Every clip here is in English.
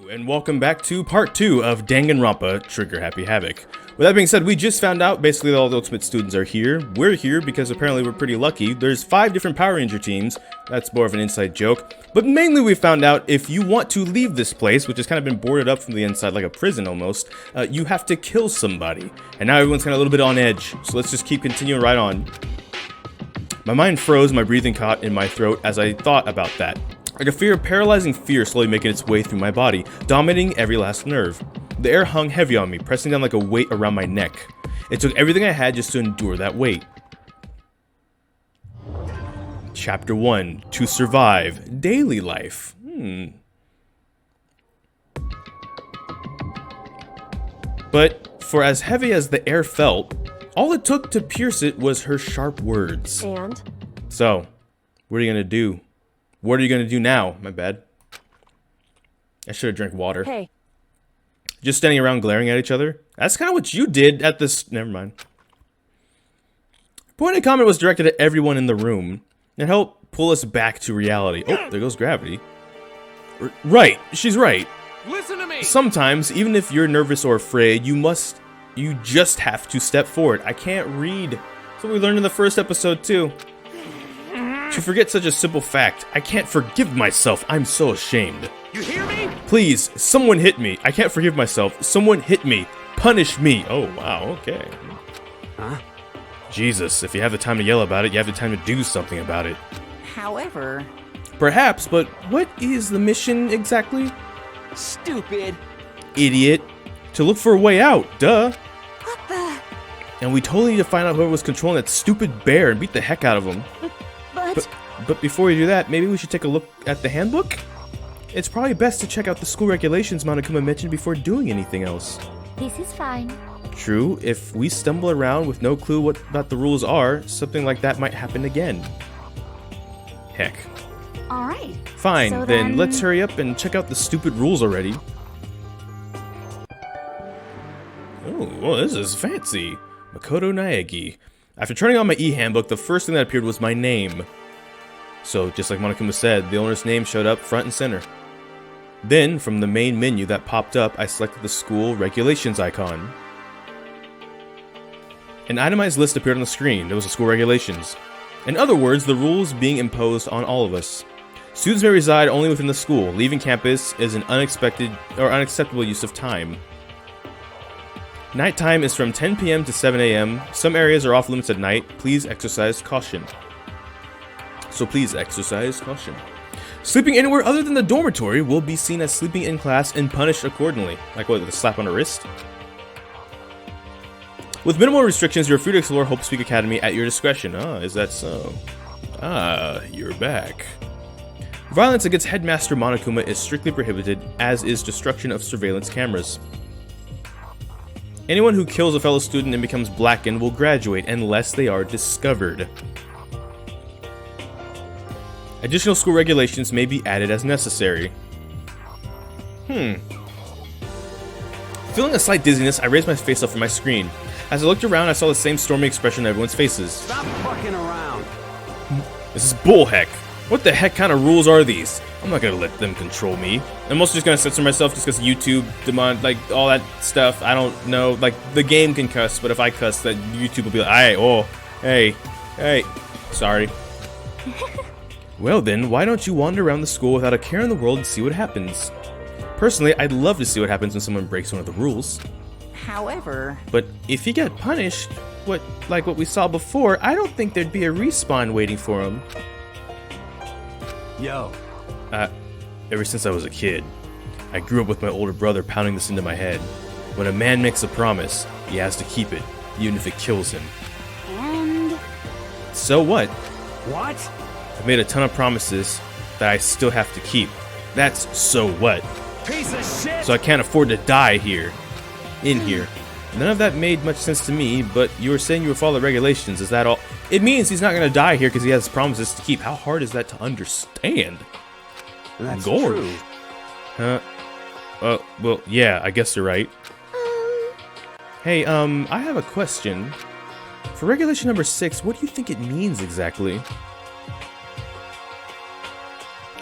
And welcome back to part 2 of Danganronpa Trigger Happy Havoc. With that being said, we just found out basically all the Ultimate students are here. We're here because apparently we're pretty lucky. There's 5 different Power Ranger teams. That's more of an inside joke. But mainly we found out if you want to leave this place, which has kind of been boarded up from the inside like a prison almost, you have to kill somebody. And now everyone's kind of a little bit on edge. So let's just keep continuing right on. My mind froze, my breathing caught in my throat as I thought about that. Like a paralyzing fear slowly making its way through my body, dominating every last nerve. The air hung heavy on me, pressing down like a weight around my neck. It took everything I had just to endure that weight. Chapter 1, To Survive, Daily Life. But for as heavy as the air felt, all it took to pierce it was her sharp words. And? So, what are you gonna do? What are you gonna do now? My bad. I should have drank water. Hey. Just standing around glaring at each other? That's kind of what you did at this... Never mind. Pointed comment was directed at everyone in the room. It helped pull us back to reality. Oh, there goes gravity. Right, she's right. Listen to me! Sometimes, even if you're nervous or afraid, you just have to step forward. I can't read. That's what we learned in the first episode too. To forget such a simple fact, I can't forgive myself. I'm so ashamed. You hear me? Please, someone hit me. I can't forgive myself. Someone hit me. Punish me. Oh, wow, okay. Huh? Jesus, if you have the time to yell about it, you have the time to do something about it. However... Perhaps, but what is the mission exactly? Stupid. Idiot. To look for a way out, duh. What the... And we totally need to find out whoever was controlling that stupid bear and beat the heck out of him. But before we do that, maybe we should take a look at the handbook? It's probably best to check out the school regulations Monokuma mentioned before doing anything else. This is fine. True, if we stumble around with no clue what the rules are, something like that might happen again. Heck. Alright. Fine, So then let's hurry up and check out the stupid rules already. Oh, well, this is fancy. Makoto Naegi. After turning on my e-handbook, the first thing that appeared was my name. So, just like Monokuma said, the owner's name showed up front and center. Then, from the main menu that popped up, I selected the school regulations icon. An itemized list appeared on the screen. There was the school regulations. In other words, the rules being imposed on all of us. Students may reside only within the school. Leaving campus is an unacceptable use of time. Nighttime is from 10 p.m. to 7 a.m. Some areas are off limits at night. Please exercise caution. So please exercise caution. Sleeping anywhere other than the dormitory will be seen as sleeping in class and punished accordingly. Like what, with a slap on the wrist? With minimal restrictions, you're free to explore Hope Speak Academy at your discretion. Ah, is that so? Ah, you're back. Violence against Headmaster Monokuma is strictly prohibited, as is destruction of surveillance cameras. Anyone who kills a fellow student and becomes blackened will graduate unless they are discovered. Additional school regulations may be added as necessary. Feeling a slight dizziness, I raised my face up from my screen. As I looked around, I saw the same stormy expression on everyone's faces. Stop fucking around. This is bullheck. What the heck kind of rules are these? I'm not gonna let them control me. I'm also just gonna censor myself just because YouTube demand, like, all that stuff. I don't know. Like, the game can cuss, but if I cuss, that YouTube will be like, hey, sorry. Well then, why don't you wander around the school without a care in the world and see what happens? Personally, I'd love to see what happens when someone breaks one of the rules. However... But if he got punished, like what we saw before, I don't think there'd be a respawn waiting for him. Yo. Ever since I was a kid, I grew up with my older brother pounding this into my head. When a man makes a promise, he has to keep it, even if it kills him. And... So what? What? I've made a ton of promises that I still have to keep. That's so what? Piece of shit! So I can't afford to die here. In here. None of that made much sense to me, but you were saying you would follow the regulations. Is that all? It means he's not gonna die here because he has promises to keep. How hard is that to understand? That's Gorge. true. Huh? Well, yeah, I guess you're right. Hey, I have a question. For regulation number 6, what do you think it means exactly?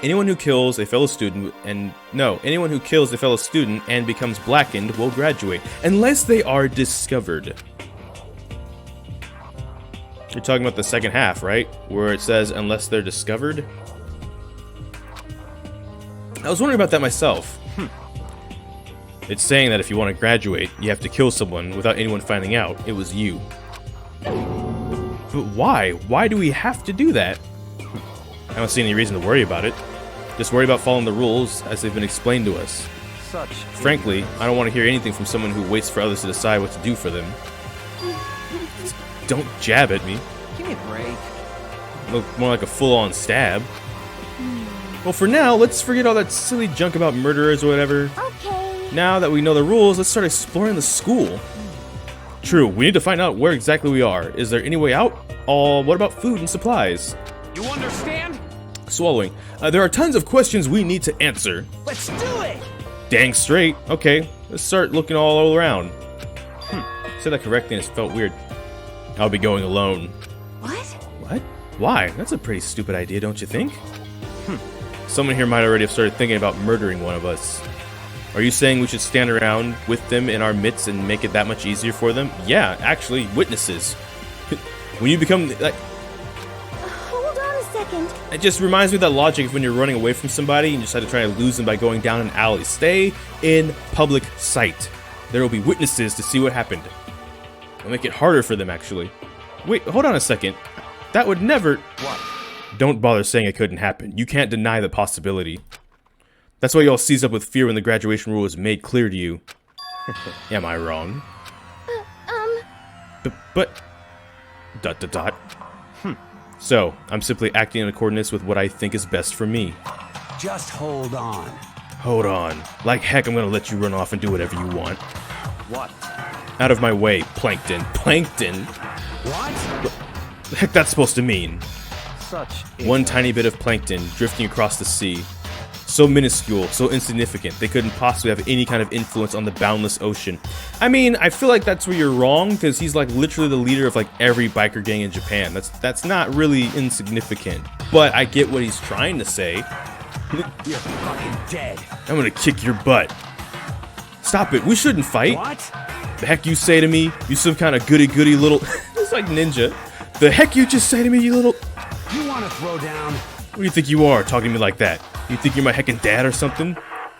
Anyone who kills a fellow student anyone who kills a fellow student and becomes blackened will graduate, unless they are discovered. You're talking about the second half, right? Where it says, unless they're discovered? I was wondering about that myself. It's saying that if you want to graduate, you have to kill someone without anyone finding out it was you. But why? Why do we have to do that? I don't see any reason to worry about it. Just worry about following the rules as they've been explained to us. Frankly, I don't want to hear anything from someone who waits for others to decide what to do for them. Don't jab at me. Give me a break. Look more like a full-on stab. Well, for now, let's forget all that silly junk about murderers or whatever. Okay. Now that we know the rules, let's start exploring the school. True, we need to find out where exactly we are. Is there any way out? What about food and supplies? You understand? Swallowing. There are tons of questions we need to answer. Let's do it! Dang straight. Okay, let's start looking all around. Said that correctly and it felt weird. I'll be going alone. What? What? Why? That's a pretty stupid idea, don't you think? Someone here might already have started thinking about murdering one of us. Are you saying we should stand around with them in our midst and make it that much easier for them? Yeah, actually, witnesses. When you become like, Hold on a second. it just reminds me of that logic of when you're running away from somebody and you decide to try to lose them by going down an alley. Stay in public sight. There will be witnesses to see what happened. It'll make it harder for them, actually. Wait, hold on a second. That would never... What? Don't bother saying it couldn't happen. You can't deny the possibility. That's why you all seize up with fear when the graduation rule is made clear to you. Am I wrong? But... ... So, I'm simply acting in accordance with what I think is best for me. Just hold on. Hold on. Like heck, I'm gonna let you run off and do whatever you want. What? Out of my way, Plankton. Plankton? What? The heck that's supposed to mean? Such One tiny bit of plankton drifting across the sea. So minuscule, so insignificant, they couldn't possibly have any kind of influence on the boundless ocean. I mean, I feel like that's where you're wrong, because he's like literally the leader of like every biker gang in Japan. That's not really insignificant. But I get what he's trying to say. You're fucking dead. I'm gonna kick your butt. Stop it, we shouldn't fight. What? The heck you say to me, you some kind of goody-goody little... It's like ninja. The heck you just say to me, you little... You want to throw down? What do you think you are, talking to me like that? You think you're my heckin' dad or something?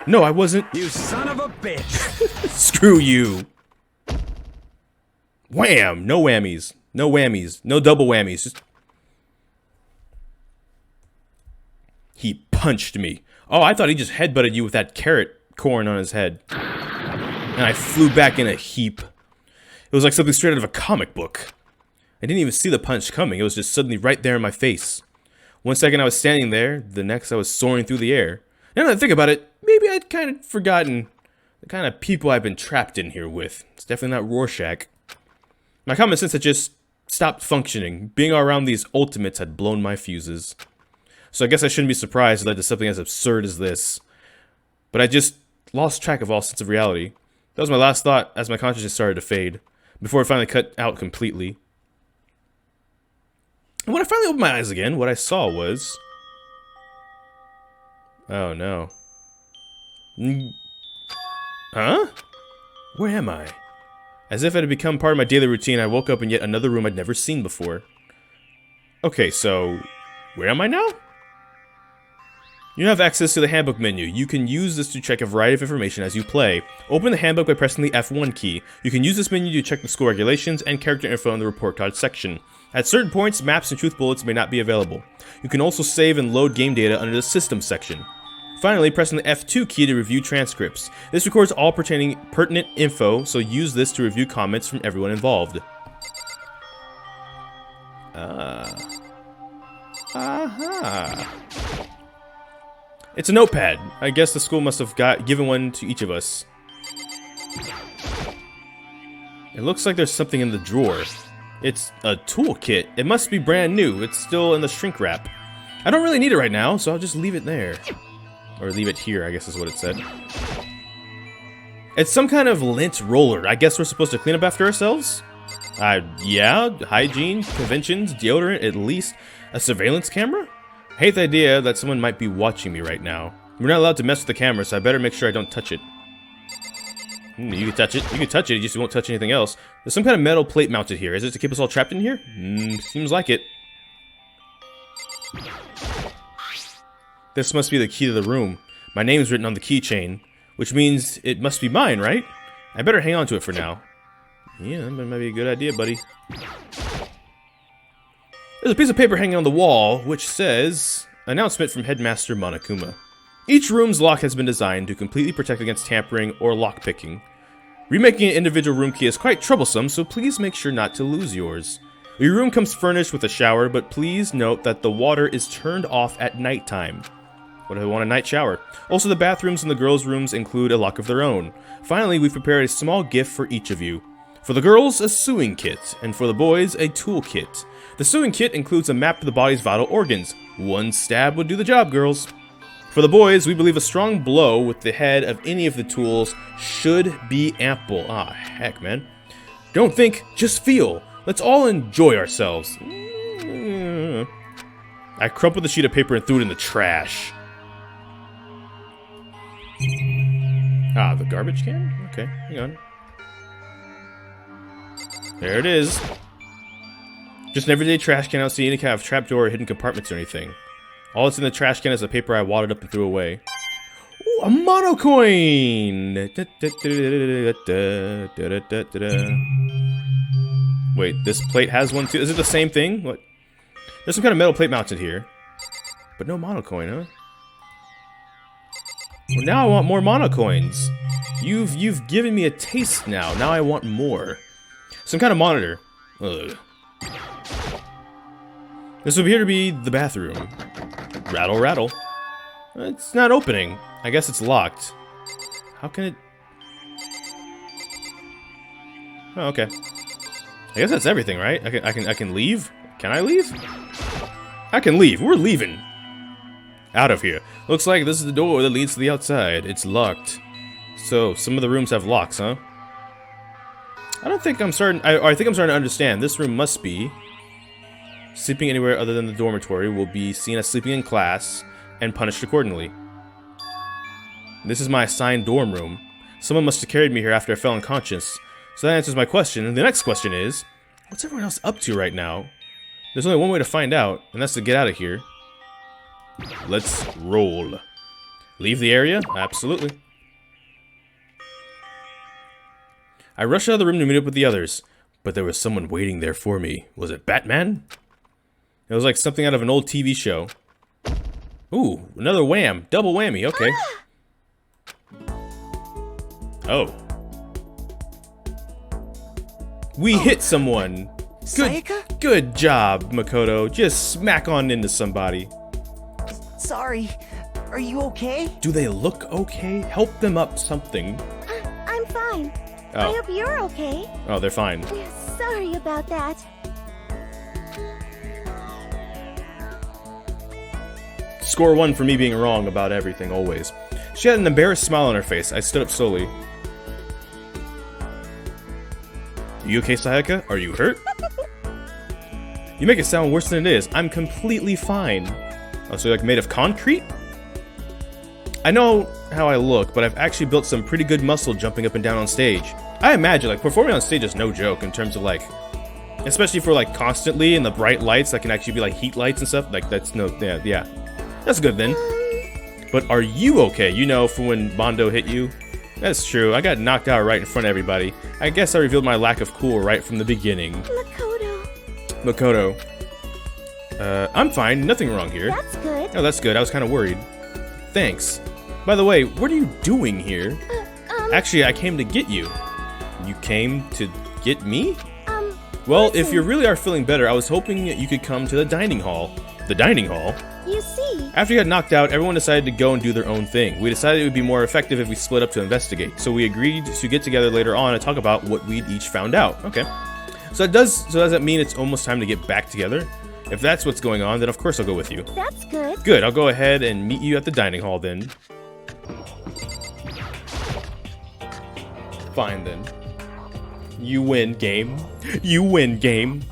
No, I wasn't. You son of a bitch. Screw you. Wham! No whammies. No whammies. No double whammies. Just... He punched me. Oh, I thought he just headbutted you with that carrot corn on his head. And I flew back in a heap. It was like something straight out of a comic book. I didn't even see the punch coming. It was just suddenly right there in my face. 1 second I was standing there, the next I was soaring through the air. Now that I think about it, maybe I'd kind of forgotten the kind of people I've been trapped in here with. It's definitely not Rorschach. My common sense had just stopped functioning. Being around these ultimates had blown my fuses. So I guess I shouldn't be surprised it led to something as absurd as this. But I just lost track of all sense of reality. That was my last thought as my consciousness started to fade, before it finally cut out completely. And when I finally opened my eyes again, what I saw was... Oh no. Huh? Where am I? As if it had become part of my daily routine, I woke up in yet another room I'd never seen before. Okay, so... where am I now? You have access to the handbook menu. You can use this to check a variety of information as you play. Open the handbook by pressing the F1 key. You can use this menu to check the school regulations and character info in the report card section. At certain points, maps and truth bullets may not be available. You can also save and load game data under the system section. Finally, pressing the F2 key to review transcripts. This records all pertinent info, so use this to review comments from everyone involved. It's a notepad. I guess the school must have given one to each of us. It looks like there's something in the drawer. It's a toolkit. It must be brand new. It's still in the shrink wrap. I don't really need it right now, so I'll just leave it there. Or leave it here, I guess is what it said. It's some kind of lint roller. I guess we're supposed to clean up after ourselves? Yeah, hygiene, conventions, deodorant, at least. A surveillance camera? hate the idea that someone might be watching me right now. We're not allowed to mess with the camera, so I better make sure I don't touch it. You can touch it. You can touch it, you just won't touch anything else. There's some kind of metal plate mounted here. Is it to keep us all trapped in here? Seems like it. This must be the key to the room. My name is written on the keychain, which means it must be mine, right? I better hang on to it for now. Yeah, that might be a good idea, buddy. There's a piece of paper hanging on the wall, which says, announcement from Headmaster Monokuma. Each room's lock has been designed to completely protect against tampering or lockpicking. Remaking an individual room key is quite troublesome, so please make sure not to lose yours. Your room comes furnished with a shower, but please note that the water is turned off at nighttime. What if I want a night shower? Also, the bathrooms in the girls' rooms include a lock of their own. Finally, we've prepared a small gift for each of you. For the girls, a sewing kit, and for the boys, a tool kit. The sewing kit includes a map of the body's vital organs. One stab would do the job, girls. For the boys, we believe a strong blow with the head of any of the tools should be ample. Ah, heck, man. Don't think, just feel. Let's all enjoy ourselves. I crumpled the sheet of paper and threw it in the trash. Ah, the garbage can? Okay, hang on. There it is. Just an everyday trash can. I don't see any kind of trapdoor or hidden compartments or anything. All that's in the trash can is the paper I wadded up and threw away. Ooh, a monocoin! Wait, this plate has one too? Is it the same thing? What? There's some kind of metal plate mounted here. But no monocoin, huh? Well, now I want more monocoins. You've given me a taste now. Now I want more. Some kind of monitor. Ugh. This would appear to be the bathroom. Rattle, rattle. It's not opening. I guess it's locked. How can it... Oh, okay. I guess that's everything, right? I can leave? Can I leave? I can leave. We're leaving. Out of here. Looks like this is the door that leads to the outside. It's locked. So, some of the rooms have locks, huh? I think I'm starting to understand. This room must be... Sleeping anywhere other than the dormitory will be seen as sleeping in class and punished accordingly. This is my assigned dorm room. Someone must have carried me here after I fell unconscious. So that answers my question. And the next question is, what's everyone else up to right now? There's only one way to find out, and that's to get out of here. Let's roll. Leave the area? Absolutely. I rushed out of the room to meet up with the others, but there was someone waiting there for me. Was it Batman? It was like something out of an old TV show. Ooh, another wham. Double whammy, okay. Oh. We hit someone. Sayaka? Good job, Makoto. Just smack on into somebody. Sorry. Are you okay? Do they look okay? Help them up something. I'm fine. Oh. I hope you're okay. Oh, they're fine. Sorry about that. Score 1 for me being wrong about everything, always. She had an embarrassed smile on her face. I stood up slowly. You okay, Sayaka? Are you hurt? You make it sound worse than it is. I'm completely fine. Oh, so you're like made of concrete? I know how I look, but I've actually built some pretty good muscle jumping up and down on stage. I imagine, like, performing on stage is no joke in terms of, like, especially for, like, constantly and the bright lights that can actually be, like, heat lights and stuff. Like, that's no, yeah. That's good then. But are you okay? You know, from when Mondo hit you? That's true. I got knocked out right in front of everybody. I guess I revealed my lack of cool right from the beginning. Makoto. I'm fine. Nothing wrong here. That's good. Oh, that's good. I was kind of worried. Thanks. By the way, what are you doing here? Actually, I came to get you. You came to get me? Well, listen. if you really are feeling better, I was hoping you could come to the dining hall. The dining hall? You see. After you got knocked out, everyone decided to go and do their own thing. We decided it would be more effective if we split up to investigate. So we agreed to get together later on and talk about what we'd each found out. Okay. So does that mean it's almost time to get back together? If that's what's going on, then of course I'll go with you. That's good. Good, I'll go ahead and meet you at the dining hall then. Fine then. You win, game. You win, game.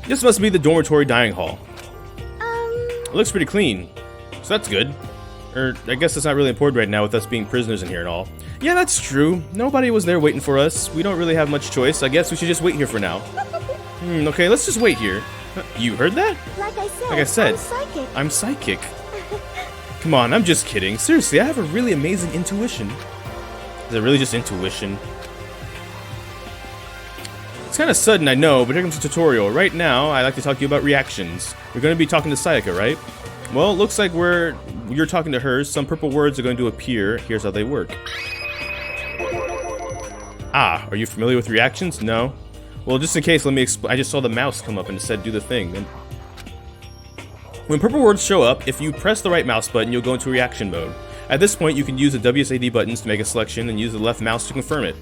This must be the dormitory dining hall. It looks pretty clean, so that's good. Or, I guess it's not really important right now with us being prisoners in here and all. Yeah, that's true. Nobody was there waiting for us. We don't really have much choice. I guess we should just wait here for now. Okay, let's just wait here. You heard that? Like I said, I'm psychic. I'm psychic. Come on, I'm just kidding. Seriously, I have a really amazing intuition. Is it really just intuition? It's kind of sudden, I know, but here comes the tutorial. Right now, I'd like to talk to you about reactions. We're going to be talking to Sayaka, right? Well, it looks like you're talking to her. Some purple words are going to appear. Here's how they work. Ah, are you familiar with reactions? No? Well, just in case, let me explain. I just saw the mouse come up and it said do the thing. And when purple words show up, if you press the right mouse button, you'll go into reaction mode. At this point, you can use the WSAD buttons to make a selection and use the left mouse to confirm it.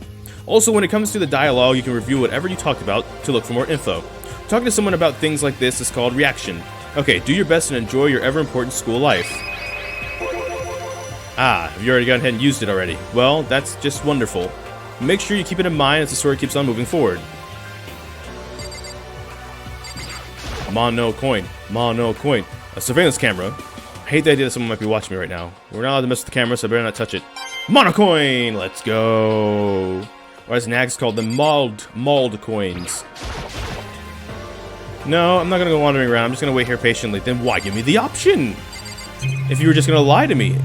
Also, when it comes to the dialogue, you can review whatever you talked about to look for more info. Talking to someone about things like this is called reaction. Okay, do your best and enjoy your ever-important school life. Ah, have you already gone ahead and used it already? Well, that's just wonderful. Make sure you keep it in mind as the story keeps on moving forward. Mono coin. A surveillance camera. I hate the idea that someone might be watching me right now. We're not allowed to mess with the camera, so I better not touch it. Monocoin! Let's go! Or as Nags called them, mauled coins. No, I'm not gonna go wandering around. I'm just gonna wait here patiently. Then why give me the option? If you were just gonna lie to me.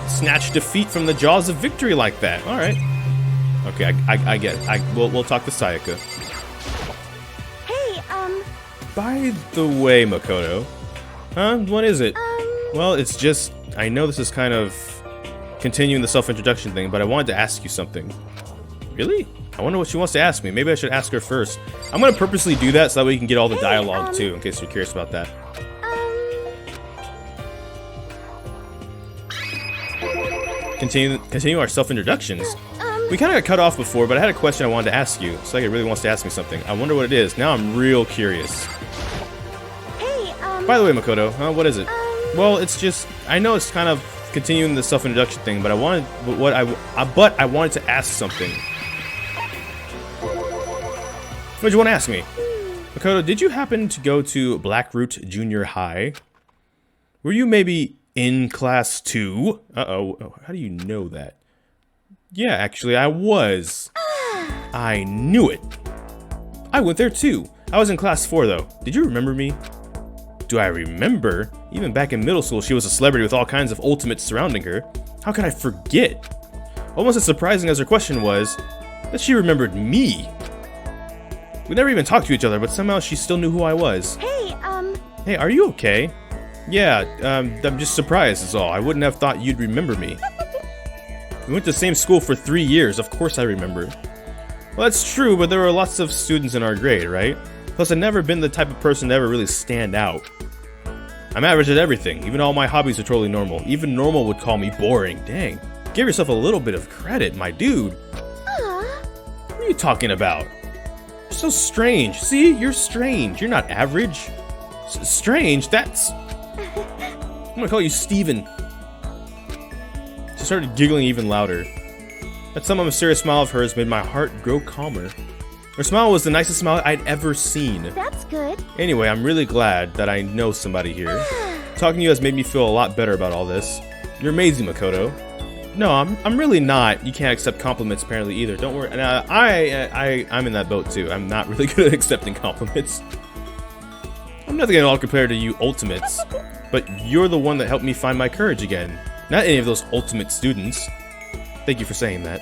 Snatch defeat from the jaws of victory like that. Alright. Okay, I get it. We'll talk to Sayaka. Hey, By the way, Makoto. Huh? What is it? Well, it's just... I know this is kind of continuing the self-introduction thing, but I wanted to ask you something. Really? I wonder what she wants to ask me. Maybe I should ask her first. I'm gonna purposely do that so that way you can get all the dialogue too, in case you're curious about that. Continue our self-introductions. We kind of got cut off before, but I had a question I wanted to ask you. Sayaka really wants to ask me something. I wonder what it is. Now I'm real curious. hey, By the way, Makoto, what is it? Well, it's just... I know it's kind of continuing the self-introduction thing, but I wanted to ask something. What did you want to ask me? Makoto, did you happen to go to Blackroot Junior High? Were you maybe in class 2? Uh-oh. How do you know that? Yeah, actually, I was. I knew it. I went there too. I was in class 4, though. Did you remember me? Do I remember? Even back in middle school, she was a celebrity with all kinds of ultimates surrounding her. How could I forget? Almost as surprising as her question was, that she remembered me. We never even talked to each other, but somehow she still knew who I was. Hey, are you okay? Yeah, I'm just surprised is all. I wouldn't have thought you'd remember me. We went to the same school for 3 years, of course I remember. Well, that's true, but there were lots of students in our grade, right? Plus, I've never been the type of person to ever really stand out. I'm average at everything. Even all my hobbies are totally normal. Even normal would call me boring. Dang. Give yourself a little bit of credit, my dude. What are you talking about? You're so strange. See? You're strange. You're not average. Strange? That's... I'm gonna call you Steven. She started giggling even louder. That somewhat mysterious smile of hers made my heart grow calmer. Her smile was the nicest smile I'd ever seen. that's good. Anyway, I'm really glad that I know somebody here. Talking to you has made me feel a lot better about all this. You're amazing, Makoto. No, I'm really not. You can't accept compliments apparently either. Don't worry. And I'm in that boat too. I'm not really good at accepting compliments. I'm nothing at all compared to you ultimates. But you're the one that helped me find my courage again. Not any of those ultimate students. Thank you for saying that.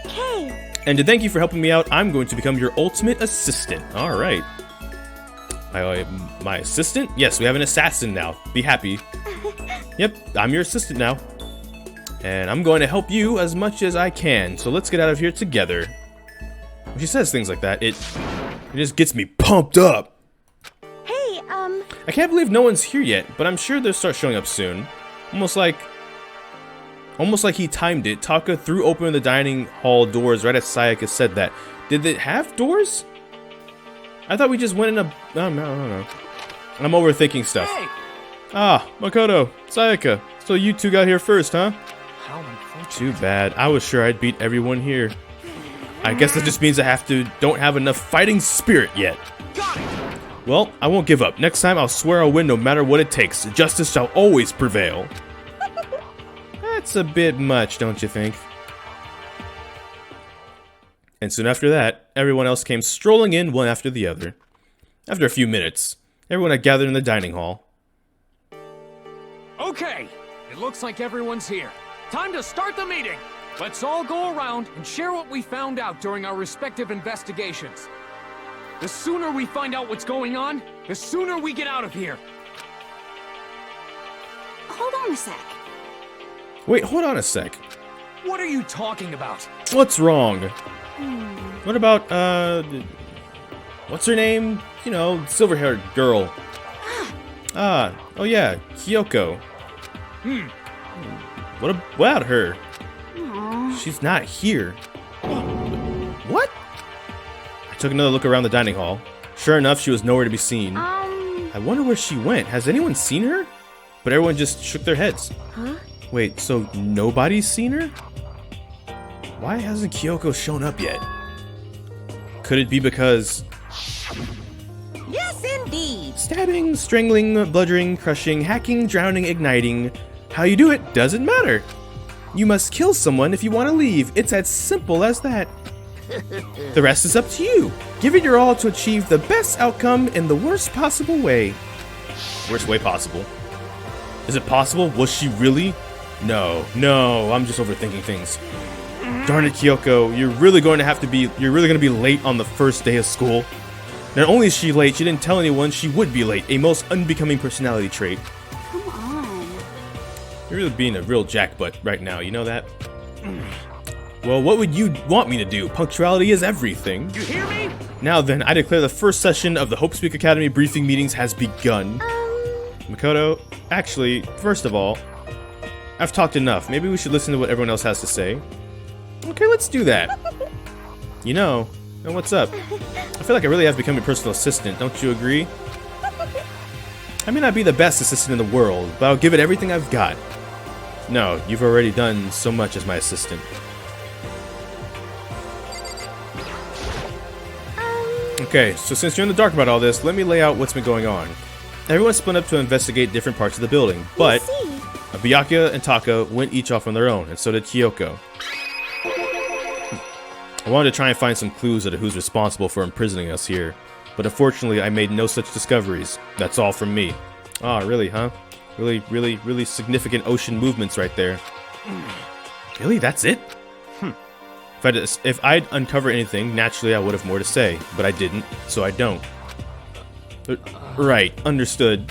Okay. And to thank you for helping me out, I'm going to become your ultimate assistant. Alright. My assistant? Yes, we have an assassin now. Be happy. Yep, I'm your assistant now. And I'm going to help you as much as I can. So let's get out of here together. When she says things like that, it just gets me pumped up. Hey, I can't believe no one's here yet, but I'm sure they'll start showing up soon. Almost like he timed it. Taka threw open the dining hall doors right as Sayaka said that. Did it have doors? I thought we just went in a... No. I'm overthinking stuff. Hey! Ah, Makoto, Sayaka. So you two got here first, huh? How unfortunate. Too bad. I was sure I'd beat everyone here. I guess that just means I don't have enough fighting spirit yet. Got it! Well, I won't give up. Next time I'll swear I'll win no matter what it takes. Justice shall always prevail. That's a bit much, don't you think? And soon after that, everyone else came strolling in one after the other. After a few minutes, everyone had gathered in the dining hall. Okay, it looks like everyone's here. Time to start the meeting. Let's all go around and share what we found out during our respective investigations. The sooner we find out what's going on, the sooner we get out of here. Hold on a sec. Wait, hold on a sec. What are you talking about? What's wrong? What about, what's her name? You know, silver-haired girl. Oh yeah, Kyoko. What about her? She's not here. What? I took another look around the dining hall. Sure enough, she was nowhere to be seen. I wonder where she went. Has anyone seen her? But everyone just shook their heads. Huh? Wait, so nobody's seen her? Why hasn't Kyoko shown up yet? Could it be because... Yes, indeed. Stabbing, strangling, bludgeoning, crushing, hacking, drowning, igniting. How you do it doesn't matter. You must kill someone if you want to leave. It's as simple as that. The rest is up to you. Give it your all to achieve the best outcome in the worst possible way. Worst way possible? Is it possible? Was she really? No, I'm just overthinking things. Darn it, Kyoko, you're really going to be late on the first day of school. Not only is she late, she didn't tell anyone she would be late, a most unbecoming personality trait. Come on. You're really being a real jackbutt right now, you know that? Well, what would you want me to do? Punctuality is everything. You hear me? Now then, I declare the first session of the Hope Speak Academy briefing meetings has begun. Makoto, actually, first of all, I've talked enough. Maybe we should listen to what everyone else has to say. Okay, let's do that. You know, what's up? I feel like I really have become your personal assistant, don't you agree? I may not be the best assistant in the world, but I'll give it everything I've got. No, you've already done so much as my assistant. Okay, so since you're in the dark about all this, let me lay out what's been going on. Everyone split up to investigate different parts of the building, but Byakuya and Taka went each off on their own, and so did Kyoko. I wanted to try and find some clues as to who's responsible for imprisoning us here, but unfortunately I made no such discoveries. That's all from me. Ah, really, huh? Really significant ocean movements right there. Really? That's it? If I'd uncover anything, naturally I would have more to say, but I didn't, so I don't. Right, understood.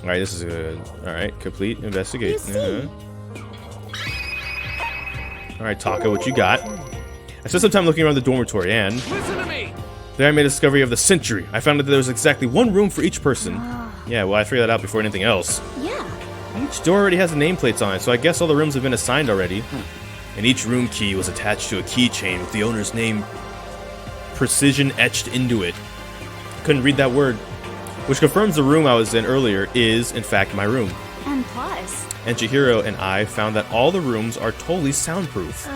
Alright, this is good. Alright, complete investigate. Alright, Taka, what you got? I spent some time looking around the dormitory and... Listen to me! There I made a discovery of the century. I found out that there was exactly one room for each person. Yeah, well, I figured that out before anything else. Yeah. Each door already has nameplates on it, so I guess all the rooms have been assigned already. And each room key was attached to a keychain with the owner's name precision etched into it. Couldn't read that word. Which confirms the room I was in earlier is, in fact, my room. And plus... And Chihiro and I found that all the rooms are totally soundproof.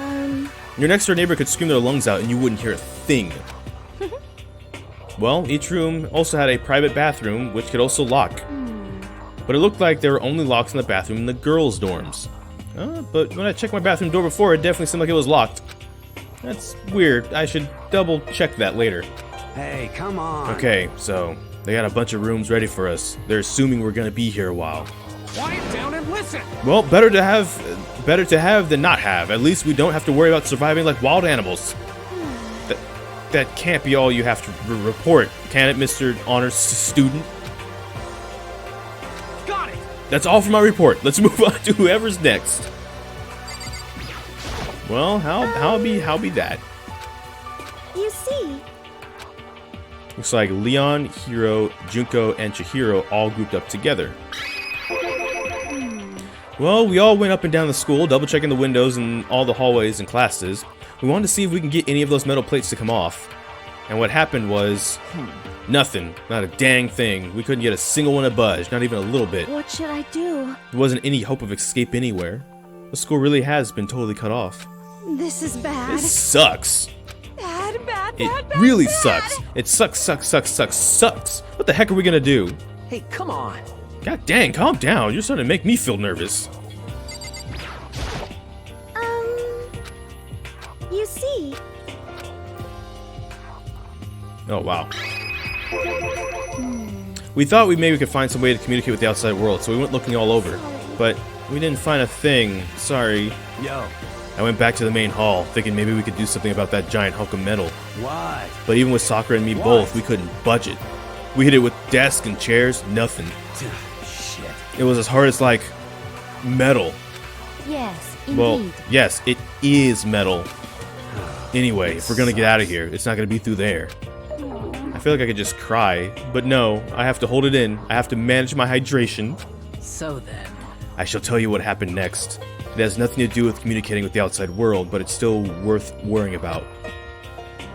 Your next door neighbor could scream their lungs out and you wouldn't hear a thing. Well, each room also had a private bathroom, which could also lock. But it looked like there were only locks in the bathroom in the girls' dorms. But when I checked my bathroom door before, it definitely seemed like it was locked. That's weird. I should double check that later. Hey, come on. Okay, so they got a bunch of rooms ready for us. They're assuming we're gonna be here a while. Quiet down and listen! Well, better to have than not have. At least we don't have to worry about surviving like wild animals. That can't be all you have to report, can it, Mr. Honors Student? Got it! That's all for my report. Let's move on to whoever's next. Well, how be that? You see... Looks like Leon, Hiro, Junko, and Chihiro all grouped up together. Well, we all went up and down the school, double-checking the windows and all the hallways and classes. We wanted to see if we can get any of those metal plates to come off. And what happened was... nothing. Not a dang thing. We couldn't get a single one to budge, not even a little bit. What should I do? There wasn't any hope of escape anywhere. The school really has been totally cut off. This is bad. This sucks. Bad It really sucks. It sucks. What the heck are we gonna do? Hey, come on. God dang, calm down. You're starting to make me feel nervous. You see, Oh, wow. We thought we maybe could find some way to communicate with the outside world, so we went looking all over. But we didn't find a thing. Sorry. Yo, I went back to the main hall, thinking maybe we could do something about that giant hunk of metal. what? But even with Sakura and me both, we couldn't budge it. We hit it with desks and chairs, nothing. Shit. It was as hard as, like, metal. yes, Well, indeed. yes, it is metal. Anyway, if we're gonna get out of here, it's not gonna be through there. I feel like I could just cry, but no, I have to hold it in. I have to manage my hydration. So then, I shall tell you what happened next. It has nothing to do with communicating with the outside world, but it's still worth worrying about.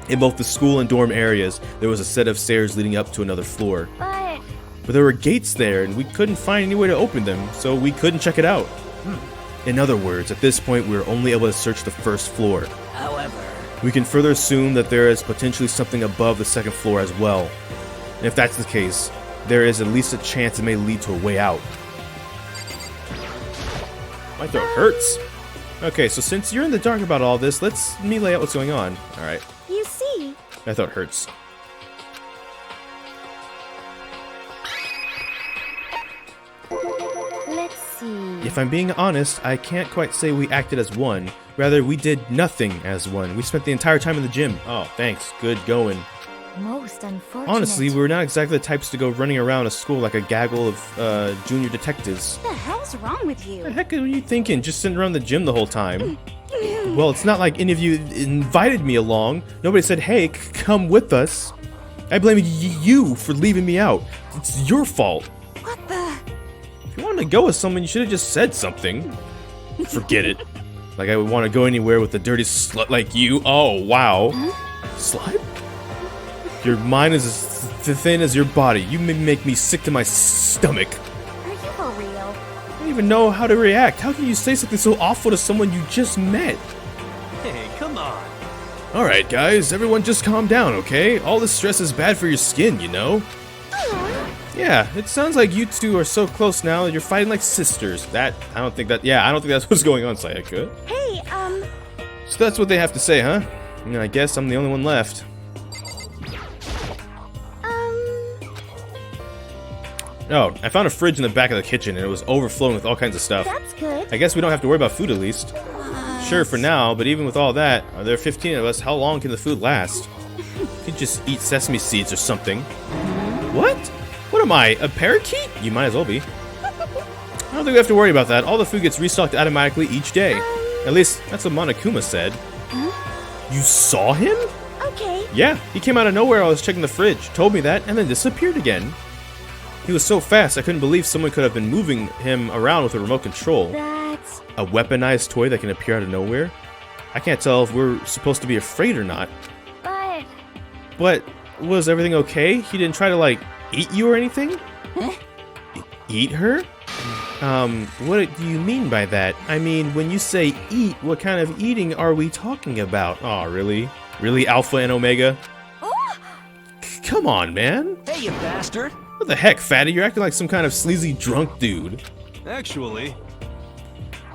In both the school and dorm areas, there was a set of stairs leading up to another floor. But there were gates there, and we couldn't find any way to open them, so we couldn't check it out. In other words, at this point, we were only able to search the first floor. however, We can further assume that there is potentially something above the second floor as well. And if that's the case, there is at least a chance it may lead to a way out. My throat hurts. Okay, so since you're in the dark about all this, let me lay out what's going on. Alright, You see, my throat hurts. let's see. If I'm being honest, I can't quite say we acted as one. Rather, we did nothing as one. We spent the entire time in the gym. Oh, thanks. Good going. Most unfortunate. Honestly, we were not exactly the types to go running around a school like a gaggle of junior detectives. What the hell's wrong with What the you? heck are you thinking? Just sitting around the gym the whole time? Well, it's not like any of you invited me along. Nobody said, hey, come with us. I blame you for leaving me out. It's your fault. What the? If you wanted to go with someone, you should have just said something. Forget it. Like I would want to go anywhere with a dirty slut like you. Oh, wow. Slut? Your mind is as thin as your body. You may make me sick to my stomach. Are you for real? I don't even know how to react. How can you say something so awful to someone you just met? Hey, come on. Alright, guys, everyone just calm down, okay? All this stress is bad for your skin, you know? Yeah, it sounds like you two are so close now that you're fighting like sisters. I don't think that's what's going on, Sayaka. Hey, So that's what they have to say, huh? I guess I'm the only one left. Oh, I found a fridge in the back of the kitchen and it was overflowing with all kinds of stuff. that's good. I guess we don't have to worry about food at least. Sure, for now, but even with all that, there are 15 of us, how long can the food last? You could just eat sesame seeds or something. What? What am I, a parakeet? You might as well be. I don't think we have to worry about that. All the food gets restocked automatically each day. At least, that's what Monokuma said. You saw him? Okay. Yeah, he came out of nowhere while I was checking the fridge, told me that, and then disappeared again. He was so fast, I couldn't believe someone could have been moving him around with a remote control. That's... A weaponized toy that can appear out of nowhere? I can't tell if we're supposed to be afraid or not. But, was everything okay? He didn't try to, like, eat you or anything? Eat her? What do you mean by that? I mean, when you say eat, what kind of eating are we talking about? Aw, really? Really, Alpha and Omega? Come on, man. Hey, you bastard. What the heck, fatty? You're acting like some kind of sleazy drunk dude. Actually,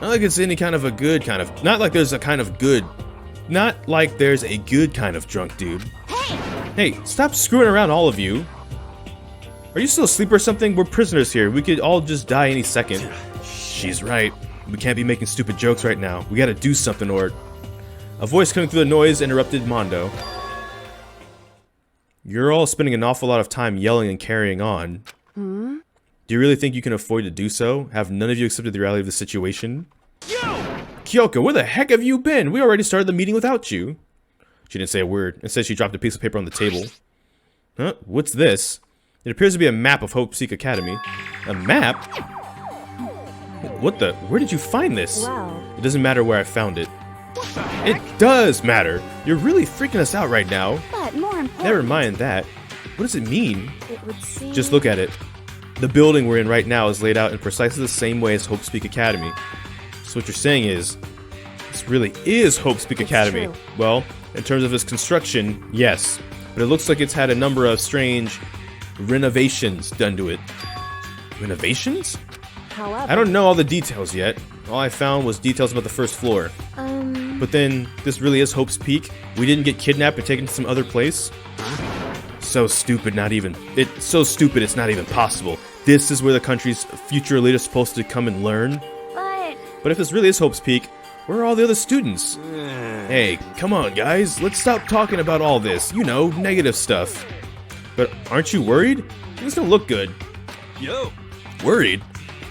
Not like it's any kind of a good kind of... Not like there's a kind of good... Not like there's a good kind of drunk dude. Hey, stop screwing around, all of you. Are you still asleep or something? We're prisoners here. We could all just die any second. She's right. We can't be making stupid jokes right now. We gotta do something or... A voice coming through the noise interrupted Mondo. You're all spending an awful lot of time yelling and carrying on. Do you really think you can afford to do so? Have none of you accepted the reality of the situation? Kyoko, where the heck have you been? We already started the meeting without you. She didn't say a word. Instead, she dropped a piece of paper on the table. Huh? What's this? It appears to be a map of Hope Seek Academy. A map? What the? Where did you find this? Wow. It doesn't matter where I found it. It does matter. You're really freaking us out right now. But more important... Never mind that. What does it mean? It would seem... Just look at it. The building we're in right now is laid out in precisely the same way as Hope Speak Academy. So what you're saying is, This really is Hope's Peak Academy. true. Well, in terms of its construction, yes. But it looks like it's had a number of strange renovations done to it. Renovations? However, I don't know all the details yet. All I found was details about the first floor. But then, this really is Hope's Peak? We didn't get kidnapped and taken to some other place? So stupid, it's so stupid it's not even possible. This is where the country's future elite is supposed to come and learn? But if this really is Hope's Peak, where are all the other students? Hey, come on guys, let's stop talking about all this, you know, negative stuff. But aren't you worried? Things don't look good. Yo. Worried?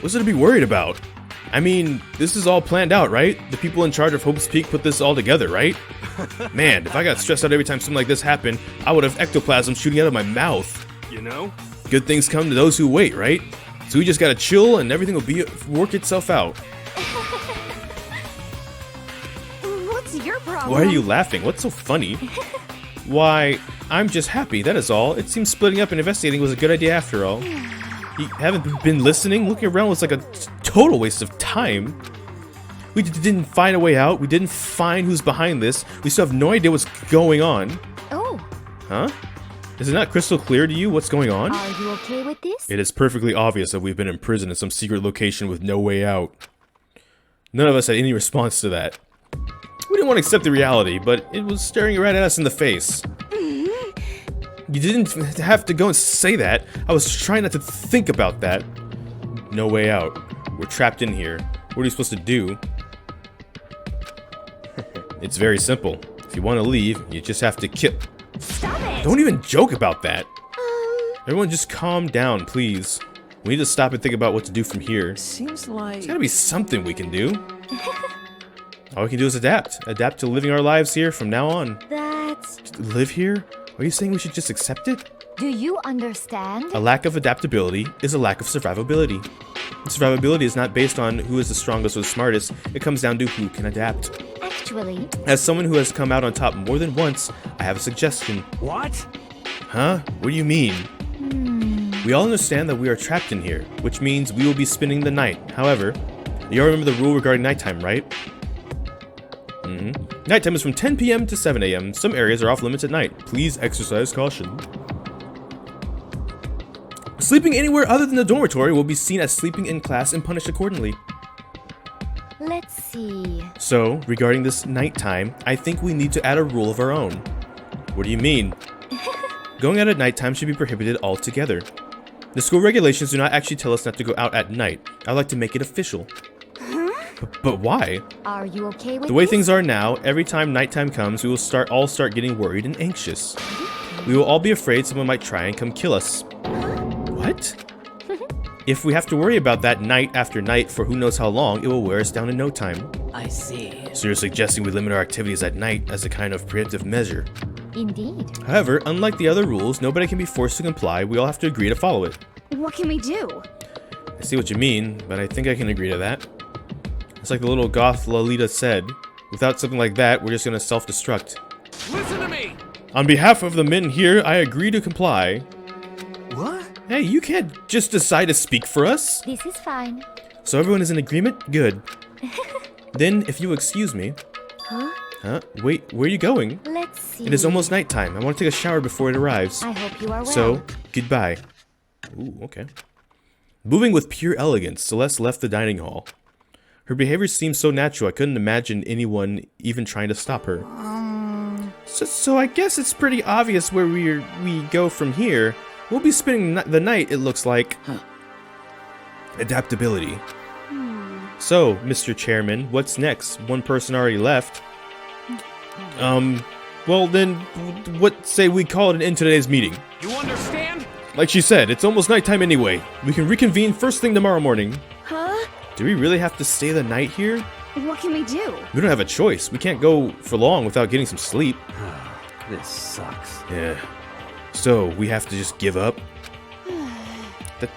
What's there to be worried about? I mean, this is all planned out, right? The people in charge of Hope's Peak put this all together, right? Man, if I got stressed out every time something like this happened, I would have ectoplasm shooting out of my mouth. You know? Good things come to those who wait, right? So we just gotta chill and everything will work itself out. what's your problem? Why are you laughing? What's so funny? Why, I'm just happy, that is all. It seems splitting up and investigating was a good idea after all. You haven't been listening? Looking around was like a total waste of time. We didn't find a way out. We didn't find who's behind this. We still have no idea what's going on. Oh, Huh? Is it not crystal clear to you what's going on? are you okay with this? It is perfectly obvious that we've been imprisoned in some secret location with no way out. None of us had any response to that. We didn't want to accept the reality, but it was staring right at us in the face. You didn't have to go and say that. I was trying not to think about that. No way out. We're trapped in here. What are you supposed to do? It's very simple. If you want to leave, you just have to kill. Stop it! Don't even joke about that. Everyone just calm down, please. We need to stop and think about what to do from here. Seems like... There's gotta be something we can do. All we can do is adapt. Adapt to living our lives here from now on. That's... Live here? Are you saying we should just accept it? Do you understand? A lack of adaptability is a lack of survivability. Survivability is not based on who is the strongest or the smartest. It comes down to who can adapt. Actually, As someone who has come out on top more than once, I have a suggestion. What? Huh? What do you mean? We all understand that we are trapped in here, which means we will be spending the night. However, you all remember the rule regarding nighttime, right? Nighttime is from 10 p.m. to 7 a.m. Some areas are off limits at night. Please exercise caution. Sleeping anywhere other than the dormitory will be seen as sleeping in class and punished accordingly. let's see. So, regarding this nighttime, I think we need to add a rule of our own. What do you mean? Going out at nighttime should be prohibited altogether. The school regulations do not actually tell us not to go out at night. I'd like to make it official. But why? Are you okay with The way this? things are now, every time nighttime comes, we will all start getting worried and anxious. We will all be afraid someone might try and come kill us. What? If we have to worry about that night after night for who knows how long, it will wear us down in no time. I see. So you're suggesting we limit our activities at night as a kind of preemptive measure. Indeed. However, unlike the other rules, nobody can be forced to comply. We all have to agree to follow it. What can we do? I see what you mean, but I think I can agree to that. It's like the little goth Lolita said. Without something like that, we're just gonna self-destruct. Listen to me! On behalf of the men here, I agree to comply. What? Hey, you can't just decide to speak for us. This is fine. So everyone is in agreement? Good. Then, if you excuse me... Huh? Huh? Wait, where are you going? Let's see. It is almost nighttime. I want to take a shower before it arrives. I hope you are well. So, goodbye. Ooh, okay. Moving with pure elegance, Celeste left the dining hall. Her behavior seemed so natural, I couldn't imagine anyone even trying to stop her. So I guess it's pretty obvious where we go from here. We'll be spending the night, it looks like. Adaptability. So, Mr. Chairman, what's next? One person already left. Well then, what say we call it an end to today's meeting? You understand? Like she said, it's almost nighttime anyway. We can reconvene first thing tomorrow morning. Huh? Do we really have to stay the night here? What can we do? We don't have a choice. We can't go for long without getting some sleep. This sucks. Yeah. So, we have to just give up?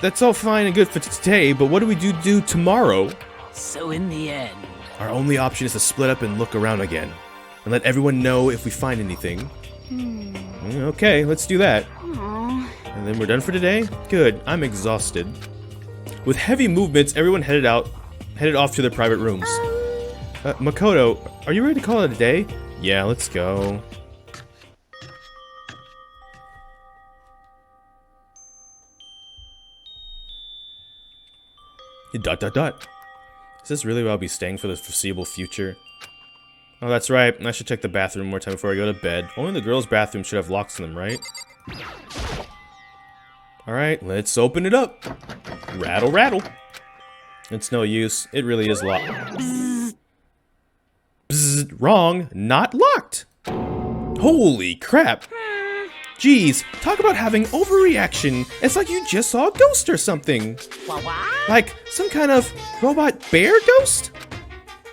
That's all fine and good for today, but what do we do tomorrow? So in the end... Our only option is to split up and look around again. And let everyone know if we find anything. Okay, let's do that. Aw. And then we're done for today? Good, I'm exhausted. With heavy movements, everyone headed off to their private rooms. Makoto, are you ready to call it a day? Yeah, let's go. Dot dot dot. Is this really where I'll be staying for the foreseeable future? Oh, that's right. I should check the bathroom more time before I go to bed. Only the girls' bathroom should have locks in them, right? Alright, let's open it up. Rattle, rattle. It's no use. It really is locked. Bzzz. Bzzz. Wrong. Not locked. Holy crap. Jeez, talk about having overreaction. It's like you just saw a ghost or something. Like some kind of robot bear ghost?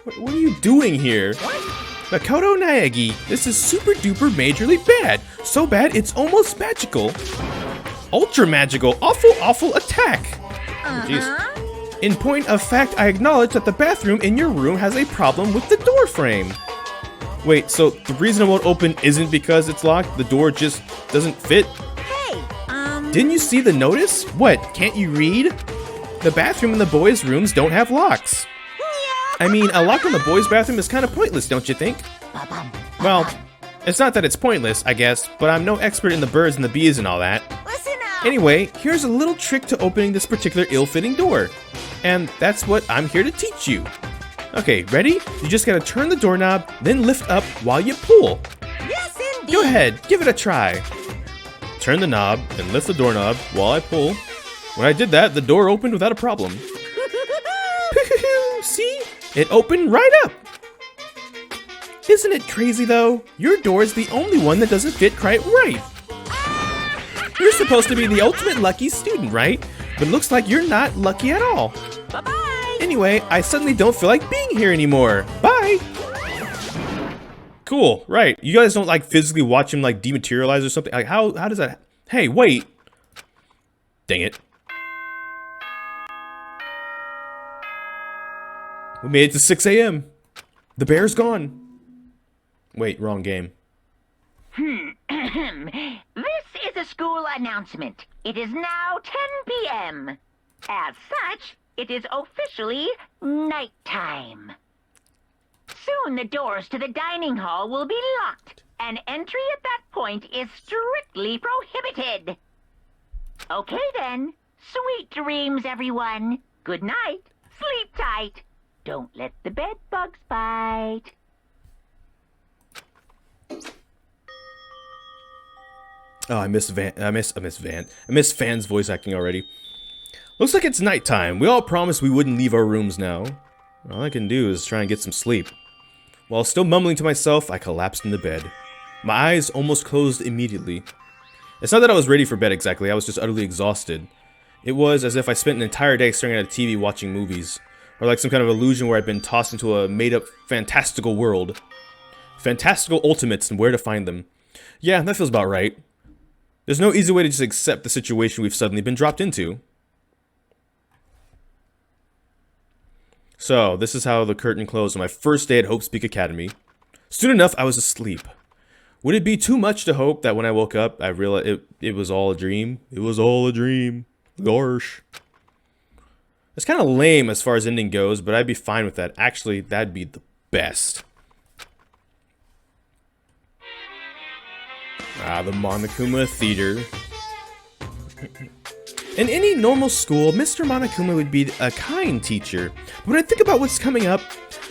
What are you doing here? Makoto Naegi, this is super duper majorly bad. So bad it's almost magical. Ultra magical, awful attack. Jeez. In point of fact, I acknowledge that the bathroom in your room has a problem with the door frame. Wait, so the reason it won't open isn't because it's locked? The door just doesn't fit? Hey, Didn't you see the notice? What, can't you read? The bathroom and the boys' rooms don't have locks. I mean, a lock on the boys' bathroom is kind of pointless, don't you think? Well, it's not that it's pointless, I guess, but I'm no expert in the birds and the bees and all that. Listen up. Anyway, here's a little trick to opening this particular ill-fitting door. And that's what I'm here to teach you. Okay, ready? You just gotta turn the doorknob, then lift up while you pull. Yes, indeed. Go ahead, give it a try. Turn the knob and lift the doorknob while I pull. When I did that, the door opened without a problem. See? It opened right up. Isn't it crazy though? Your door is the only one that doesn't fit quite right. You're supposed to be the ultimate lucky student, right? But looks like you're not lucky at all. Bye-bye. Anyway, I suddenly don't feel like being here anymore. Bye! Cool, right. You guys don't like physically watch him like dematerialize or something? Like how does that... Hey, wait! Dang it. We made it to 6 a.m. The bear's gone. Wait, wrong game. This is a school announcement. It is now 10 p.m. As such, it is officially nighttime. Soon the doors to the dining hall will be locked, and entry at that point is strictly prohibited. Okay then. Sweet dreams, everyone. Good night. Sleep tight. Don't let the bed bugs bite. Oh, I miss Van's voice acting already. Looks like it's nighttime. We all promised we wouldn't leave our rooms now. All I can do is try and get some sleep. While still mumbling to myself, I collapsed into bed. My eyes almost closed immediately. It's not that I was ready for bed exactly, I was just utterly exhausted. It was as if I spent an entire day staring at a TV watching movies. Or like some kind of illusion where I'd been tossed into a made-up fantastical world. Fantastical ultimates and where to find them. Yeah, that feels about right. There's no easy way to just accept the situation we've suddenly been dropped into. So, this is how the curtain closed on my first day at Hope's Peak Academy. Soon enough, I was asleep. Would it be too much to hope that when I woke up, I realized it was all a dream? It was all a dream. Gosh. It's kind of lame as far as ending goes, but I'd be fine with that. Actually, that'd be the best. Ah, the Monokuma Theater. In any normal school, Mr. Monokuma would be a kind teacher. But when I think about what's coming up,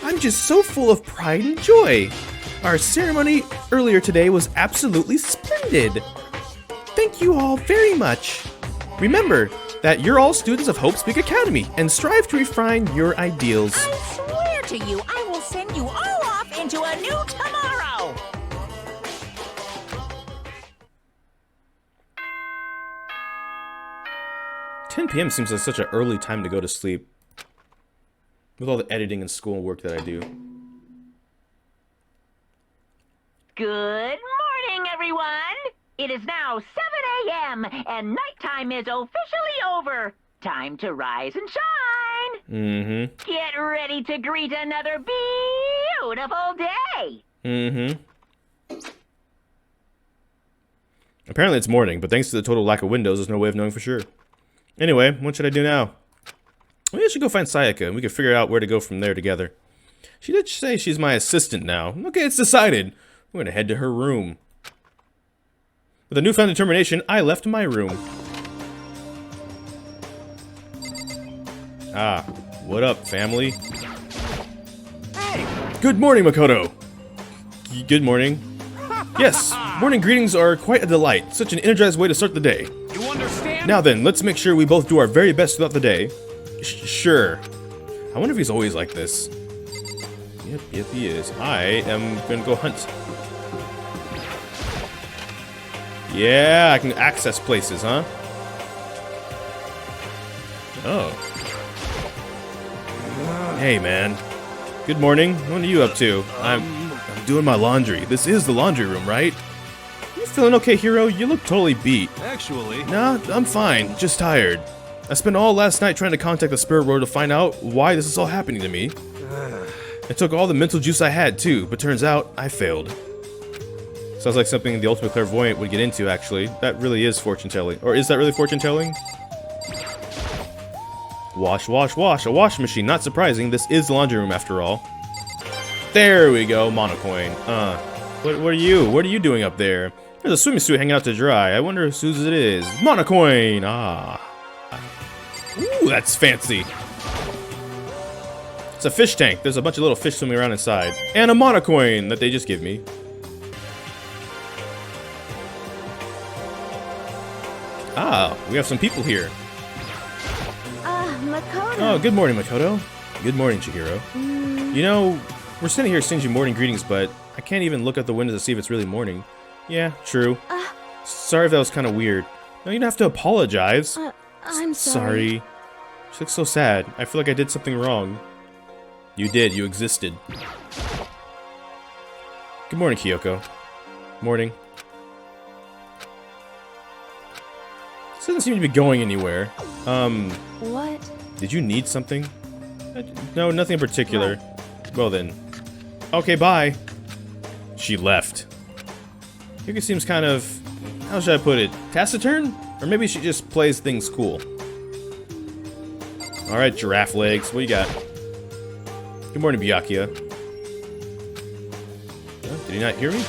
I'm just so full of pride and joy. Our ceremony earlier today was absolutely splendid. Thank you all very much. Remember that you're all students of Hope's Peak Academy and strive to refine your ideals. I swear to you, I will send you all off into a new tomorrow. 10 p.m. seems like such an early time to go to sleep. With all the editing and school work that I do. Good morning, everyone. It is now 7 a.m. and nighttime is officially over. Time to rise and shine. Mm-hmm. Get ready to greet another beautiful day. Mm-hmm. Apparently it's morning, but thanks to the total lack of windows, there's no way of knowing for sure. Anyway, what should I do now? Maybe I should go find Sayaka, and we can figure out where to go from there together. She did say she's my assistant now. Okay, it's decided. I'm gonna head to her room. With a newfound determination, I left my room. Ah, what up, family? Hey! Good morning, Makoto! Good morning. Yes, morning greetings are quite a delight. Such an energized way to start the day. You understand? Now then, let's make sure we both do our very best throughout the day. Sure. I wonder if he's always like this. Yep, he is. I am gonna go hunt. Yeah, I can access places, huh? Oh. Hey, man. Good morning. What are you up to? I'm doing my laundry. This is the laundry room, right? You feeling okay, hero? You look totally beat. Actually... Nah, I'm fine. Just tired. I spent all last night trying to contact the spirit world to find out why this is all happening to me. It took all the mental juice I had, too, but turns out I failed. Sounds like something the ultimate clairvoyant would get into, actually. That really is fortune-telling. Or is that really fortune-telling? Wash, wash, wash. A washing machine. Not surprising. This is the laundry room, after all. There we go, Monocoin. What are you? What are you doing up there? There's a swimming suit hanging out to dry. I wonder whose it is. Monocoin! Ah. Ooh, that's fancy. It's a fish tank. There's a bunch of little fish swimming around inside. And a Monocoin that they just give me. Ah, we have some people here. Makoto. Oh, good morning, Makoto. Good morning, Chihiro. You know, we're sitting here exchanging morning greetings, but I can't even look out the window to see if it's really morning. Yeah, true. Sorry if that was kind of weird. No, you don't have to apologize. I'm sorry. She looks so sad. I feel like I did something wrong. You did. You existed. Good morning, Kyoko. Morning. This doesn't seem to be going anywhere. What? Did you need something? No, nothing in particular. Well then. Okay, bye. She left. Kyoko seems kind of... how should I put it? Taciturn? Or maybe she just plays things cool. Alright, giraffe legs. What do you got? Good morning, Byakuya. Did he not hear me?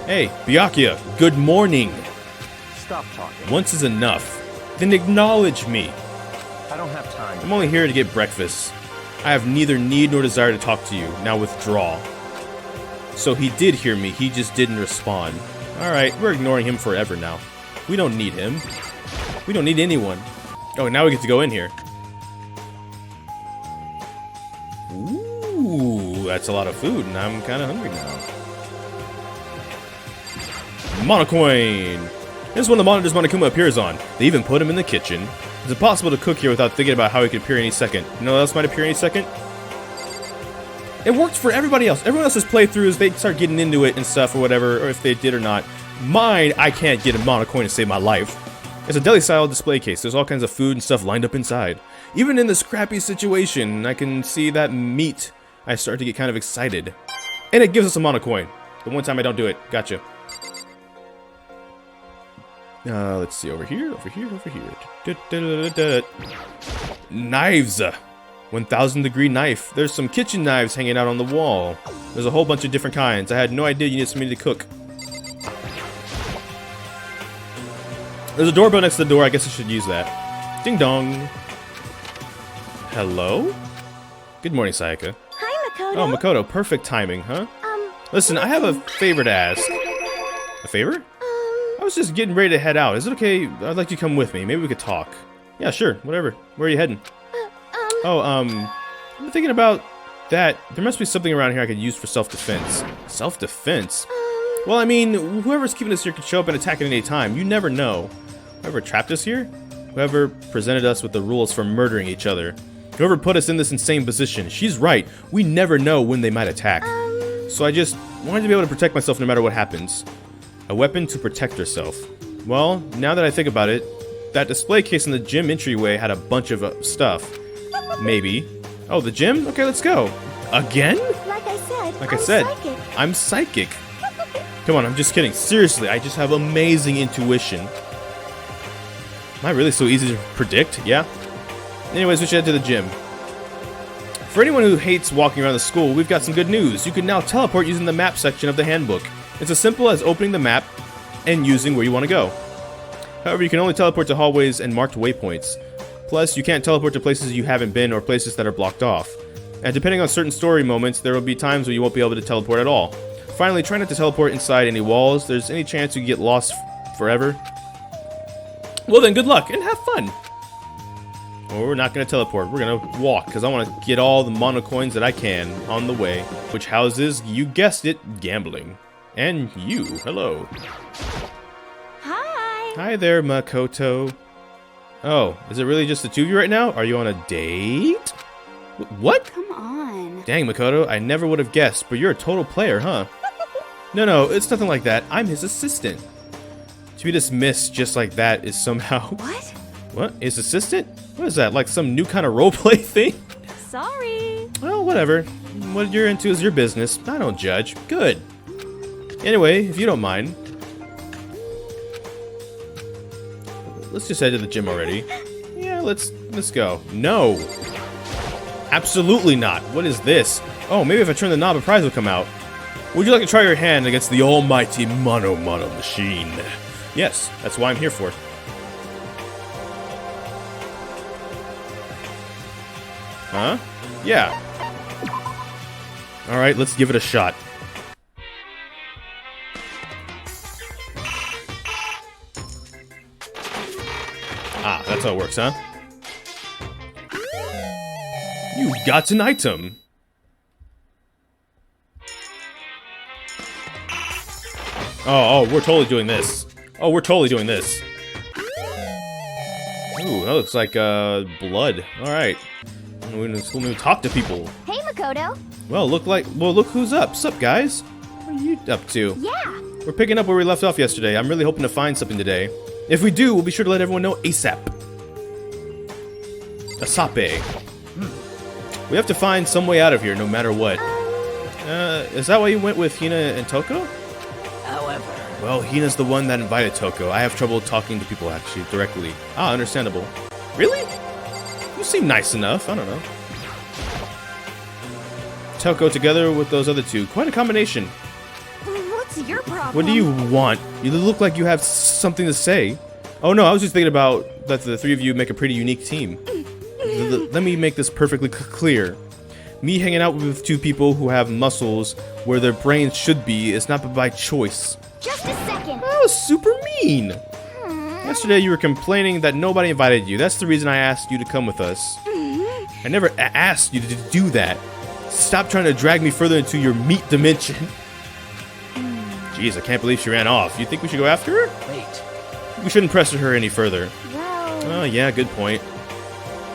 Hey, Byakuya, good morning. Stop talking. Once is enough. Then acknowledge me. I don't have time. I'm only here to get breakfast. I have neither need nor desire to talk to you. Now withdraw. So he did hear me, he just didn't respond. Alright, we're ignoring him forever now. We don't need him. We don't need anyone. Oh, now we get to go in here. Ooh, that's a lot of food, and I'm kind of hungry now. Monocoin! This is one of the monitors Monokuma appears on. They even put him in the kitchen. It's impossible to cook here without thinking about how he could appear any second. You know what else might appear any second? It worked for everybody else. Everyone else's playthroughs, they start getting into it and stuff or whatever, or if they did or not. Mine, I can't get a Monocoin to save my life. It's a deli-style display case. There's all kinds of food and stuff lined up inside. Even in this crappy situation, I can see that meat. I start to get kind of excited. And it gives us a Monocoin. The one time I don't do it. Gotcha. Let's see, over here. Knives! 1000-degree knife. There's some kitchen knives hanging out on the wall. There's a whole bunch of different kinds. I had no idea you needed somebody to cook. There's a doorbell next to the door. I guess I should use that. Ding dong. Hello? Good morning, Sayaka. Hi, Makoto. Oh, Makoto. Perfect timing, huh? Listen, I have a favor to ask. A favor? I was just getting ready to head out. Is it okay? I'd like you to come with me. Maybe we could talk. Yeah, sure. Whatever. Where are you heading? I'm thinking about that. There must be something around here I could use for self-defense. Self-defense? Well, I mean, whoever's keeping us here could show up and attack at any time. You never know. Whoever trapped us here? Whoever presented us with the rules for murdering each other. Whoever put us in this insane position. She's right. We never know when they might attack. So I just wanted to be able to protect myself no matter what happens. A weapon to protect herself. Well, now that I think about it, that display case in the gym entryway had a bunch of stuff. Maybe. Oh, the gym? Okay, let's go. Again? Like I said, psychic. I'm psychic. Come on, I'm just kidding. Seriously, I just have amazing intuition. Am I really so easy to predict? Yeah. Anyways, we should head to the gym. For anyone who hates walking around the school, we've got some good news. You can now teleport using the map section of the handbook. It's as simple as opening the map and using where you want to go. However, you can only teleport to hallways and marked waypoints. Plus, you can't teleport to places you haven't been or places that are blocked off. And depending on certain story moments, there will be times where you won't be able to teleport at all. Finally, try not to teleport inside any walls. There's any chance you get lost forever. Well then, good luck and have fun! Or we're not going to teleport. We're going to walk, because I want to get all the mono coins that I can on the way. Which houses, you guessed it, gambling. And you, hello. Hi. Hi there, Makoto. Oh, is it really just the two of you right now? Are you on a date? What? Come on. Dang, Makoto, I never would have guessed, but you're a total player, huh? No, it's nothing like that. I'm his assistant. To be dismissed just like that is somehow... What? What? His assistant? What is that, like some new kind of roleplay thing? Sorry. Well, whatever. What you're into is your business. I don't judge. Good. Anyway, if you don't mind, let's just head to the gym already. Yeah, let's go. No. Absolutely not. What is this? Oh, maybe if I turn the knob, a prize will come out. Would you like to try your hand against the almighty Mono machine? Yes, that's why I'm here for. Huh? Yeah. Alright, let's give it a shot. Ah, that's how it works, huh? You got an item! Oh, we're totally doing this. Oh, we're totally doing this. Ooh, that looks like, blood. Alright. We don't even talk to people. Hey, Makoto. Well, look who's up. Sup, guys? What are you up to? Yeah. We're picking up where we left off yesterday. I'm really hoping to find something today. If we do, we'll be sure to let everyone know ASAP. Asape. We have to find some way out of here, no matter what. Is that why you went with Hina and Toko? However... Well, Hina's the one that invited Toko. I have trouble talking to people, actually, directly. Ah, understandable. Really? You seem nice enough. I don't know. Toko together with those other two. Quite a combination. What's your problem? What do you want? You look like you have something to say. Oh no, I was just thinking about that the three of you make a pretty unique team. Let me make this perfectly clear. Me hanging out with two people who have muscles where their brains should be is not by choice. Just a second. That was super mean. Yesterday you were complaining that nobody invited you. That's the reason I asked you to come with us. I never asked you to do that. Stop trying to drag me further into your meat dimension. Jeez, I can't believe she ran off. You think we should go after her? Wait. We shouldn't pressure her any further. Well... Oh, yeah, good point.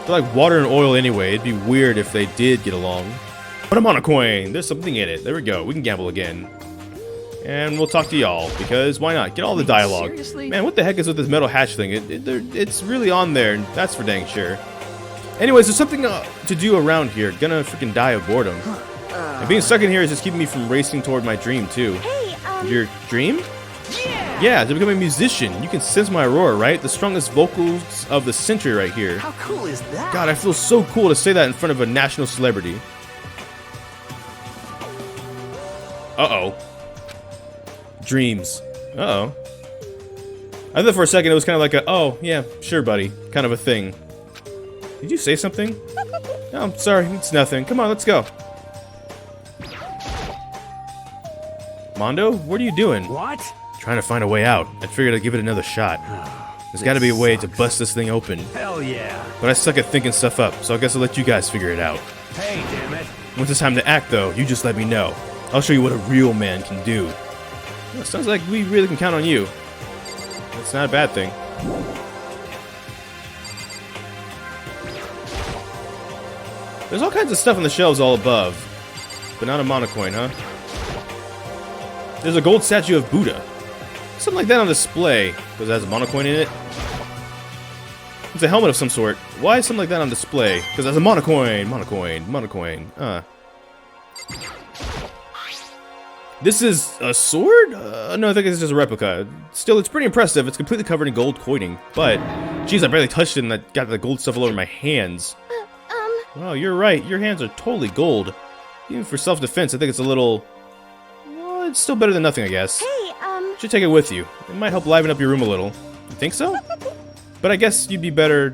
They're like water and oil anyway. It'd be weird if they did get along. But I'm on a coin. There's something in it. There we go. We can gamble again. And we'll talk to y'all, because why not? Get all the dialogue. Seriously? Man, what the heck is with this metal hatch thing? It's really on there, that's for dang sure. Anyways, there's something to do around here. Gonna freaking die of boredom. And being stuck in here is just keeping me from racing toward my dream, too. Hey, Your dream? Yeah, to become a musician. You can sense my roar, right? The strongest vocals of the century right here. How cool is that? God, I feel so cool to say that in front of a national celebrity. Uh-oh. Dreams. Uh-oh. I thought for a second it was kind of like a, oh, yeah, sure, buddy, kind of a thing. Did you say something? No, I'm sorry, it's nothing. Come on, let's go. Mondo, what are you doing? What? Trying to find a way out. I figured I'd give it another shot. There's got to be a way to bust this thing open. Hell yeah. But I suck at thinking stuff up, so I guess I'll let you guys figure it out. Hey, damn it. Once it's time to act, though, you just let me know. I'll show you what a real man can do. Well, sounds like we really can count on you. That's not a bad thing. There's all kinds of stuff on the shelves all above, but not a monocoin, huh? There's a gold statue of Buddha. Something like that on display, because it has a monocoin in it. It's a helmet of some sort. Why is something like that on display? Because it has a monocoin, monocoin. This is a sword? No, I think it's just a replica. Still, it's pretty impressive. It's completely covered in gold coining. But, geez, I barely touched it and I got the gold stuff all over my hands. Well, you're right. Your hands are totally gold. Even for self-defense, I think it's a little... Well, it's still better than nothing, I guess. Hey, You should take it with you. It might help liven up your room a little. You think so? But I guess you'd better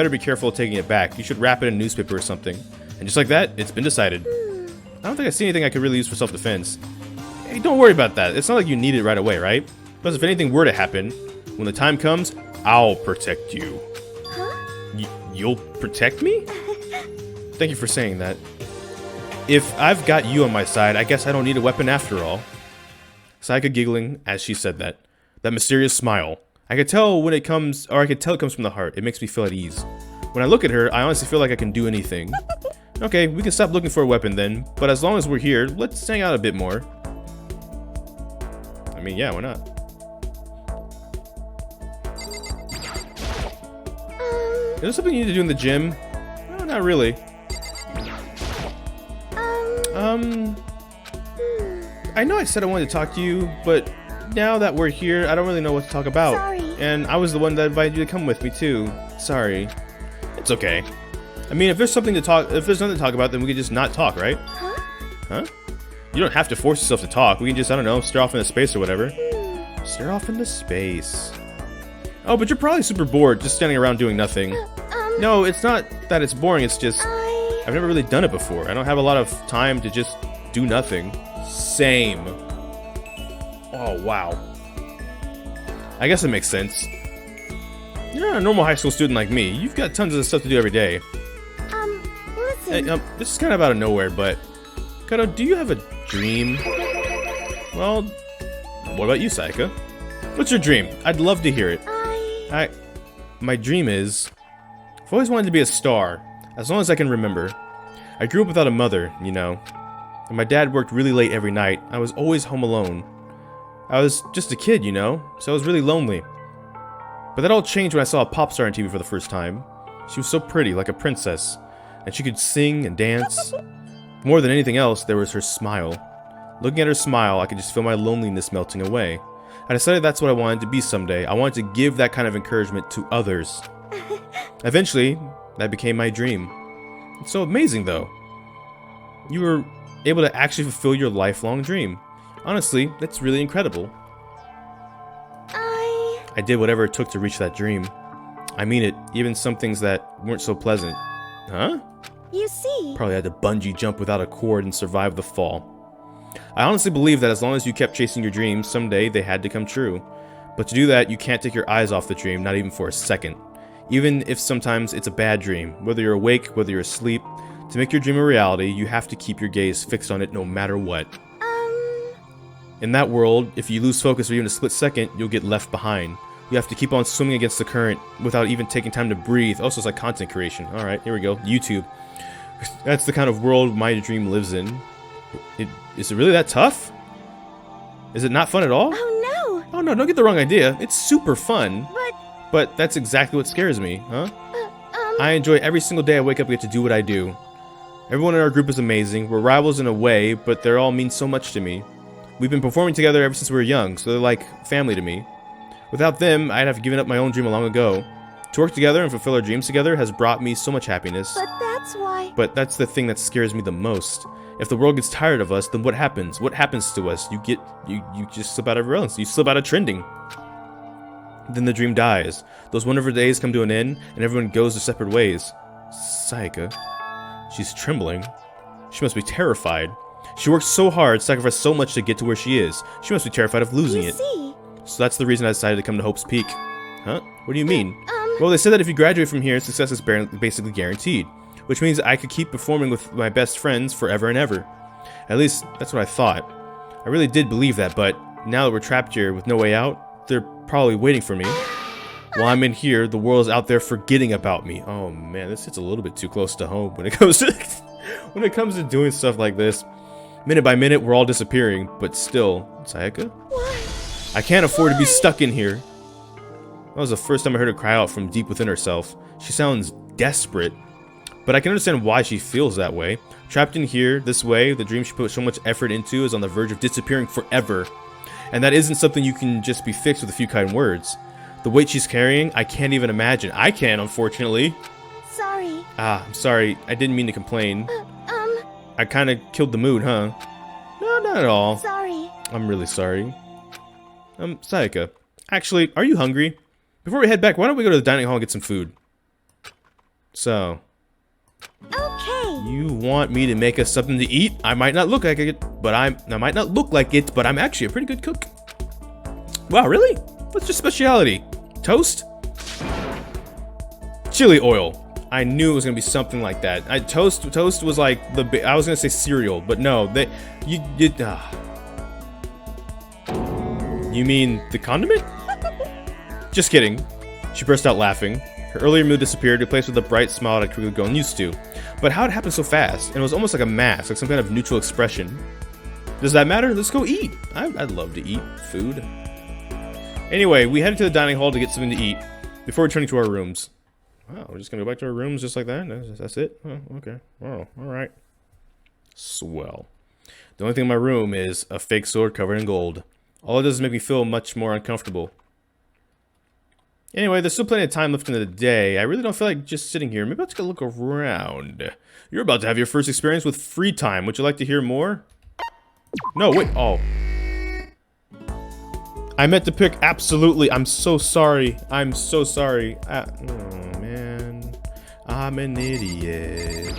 be careful of taking it back. You should wrap it in a newspaper or something. And just like that, it's been decided. I don't think I see anything I could really use for self-defense. Hey, don't worry about that. It's not like you need it right away, right? Plus, if anything were to happen, when the time comes, I'll protect you. huh? You'll protect me? Thank you for saying that. If I've got you on my side, I guess I don't need a weapon after all. Sayaka giggling as she said that. That mysterious smile. I could tell when it comes, or I could tell it comes from the heart. It makes me feel at ease. When I look at her, I honestly feel like I can do anything. Okay, we can stop looking for a weapon then, but as long as we're here, let's hang out a bit more. I mean, yeah, why not? Is there something you need to do in the gym? Oh, not really. I know I said I wanted to talk to you, but now that we're here, I don't really know what to talk about. Sorry. And I was the one that invited you to come with me too. Sorry. It's okay. I mean, if there's something to talk, if there's nothing to talk about, then we can just not talk, right? Huh? Huh? You don't have to force yourself to talk. We can just, I don't know, stare off into space or whatever. Stare off into space. Oh, but you're probably super bored just standing around doing nothing. No, it's not that it's boring, it's just I've never really done it before. I don't have a lot of time to just do nothing. Same. Oh, wow. I guess it makes sense. You're not a normal high school student like me. You've got tons of stuff to do every day. Listen. Hey, this is kind of out of nowhere, but... Koto, do you have a dream? Well, what about you, Sayaka? What's your dream? I'd love to hear it. My dream is... I've always wanted to be a star, as long as I can remember. I grew up without a mother, you know. And my dad worked really late every night. I was always home alone. I was just a kid, you know, so I was really lonely. But that all changed when I saw a pop star on TV for the first time. She was so pretty, like a princess. And she could sing and dance. More than anything else, there was her smile. Looking at her smile, I could just feel my loneliness melting away. I decided that's what I wanted to be someday. I wanted to give that kind of encouragement to others. Eventually, that became my dream. It's so amazing, though. You were able to actually fulfill your lifelong dream. Honestly, that's really incredible. I did whatever it took to reach that dream. I mean it, even some things that weren't so pleasant. Huh? You see. Probably had to bungee jump without a cord and survive the fall. I honestly believe that as long as you kept chasing your dreams, someday they had to come true. But to do that, you can't take your eyes off the dream, not even for a second. Even if sometimes it's a bad dream, whether you're awake, whether you're asleep, to make your dream a reality, you have to keep your gaze fixed on it no matter what. In that world, if you lose focus for even a split second, you'll get left behind. You have to keep on swimming against the current without even taking time to breathe. Also, it's like content creation. Alright, here we go. YouTube. That's the kind of world my dream lives in. Is it really that tough? Is it not fun at all? Oh Oh no, don't get the wrong idea. It's super fun. no. But that's exactly what scares me, huh? I enjoy every single day I wake up and get to do what I do. Everyone in our group is amazing. We're rivals in a way, but they all mean so much to me. We've been performing together ever since we were young, so they're like family to me. Without them, I'd have given up my own dream long ago. To work together and fulfill our dreams together has brought me so much happiness. But that's why. But that's the thing that scares me the most. If the world gets tired of us, then what happens? What happens to us? You just slip out of relevance. You slip out of trending. Then the dream dies. Those wonderful days come to an end, and everyone goes their separate ways. Sayaka. She's trembling. She must be terrified. She worked so hard, sacrificed so much to get to where she is. She must be terrified of losing You it. see. So that's the reason I decided to come to Hope's Peak. Huh? What do you mean? Well, they said that if you graduate from here, success is basically guaranteed. Which means I could keep performing with my best friends forever and ever. At least, that's what I thought. I really did believe that, but now that we're trapped here with no way out, they're probably waiting for me. While I'm in here, the world is out there forgetting about me. Oh man, this hits a little bit too close to home when it comes to doing stuff like this. Minute by minute, we're all disappearing, but still, Sayaka? I can't afford to be stuck in here. That was the first time I heard her cry out from deep within herself. She sounds desperate, but I can understand why she feels that way. Trapped in here, this way, the dream she put so much effort into is on the verge of disappearing forever. And that isn't something you can just be fixed with a few kind words. The weight she's carrying, I can't even imagine. I can, unfortunately. Sorry. I'm sorry. I didn't mean to complain. I kind of killed the mood, huh? No, not at all. Sorry. I'm really sorry. Sayaka. Actually, are you hungry? Before we head back, why don't we go to the dining hall and get some food? So. Okay. You want me to make us something to eat? I might not look like it, but I might not look like it, but I'm actually a pretty good cook. Wow, really? What's your specialty? Toast? Chili oil. I knew it was gonna be something like that. Toast was like I was gonna say cereal, but no, you mean the condiment? Just kidding. She burst out laughing. Her earlier mood disappeared, replaced with a bright smile I'd quickly grown used to. But how'd it happen so fast? And it was almost like a mask, like some kind of neutral expression. Does that matter? Let's go eat. I'd love to eat food. Anyway, we headed to the dining hall to get something to eat before returning to our rooms. Wow, we're just gonna go back to our rooms just like that? That's it? Oh, okay. Oh, alright. Swell. The only thing in my room is a fake sword covered in gold. All it does is make me feel much more uncomfortable. Anyway, there's still plenty of time left in the day. I really don't feel like just sitting here. Maybe I'll take a look around. You're about to have your first experience with free time. Would you like to hear more? No, wait. Oh. I meant to pick absolutely. I'm so sorry. I'm so sorry. Oh, man. I'm an idiot.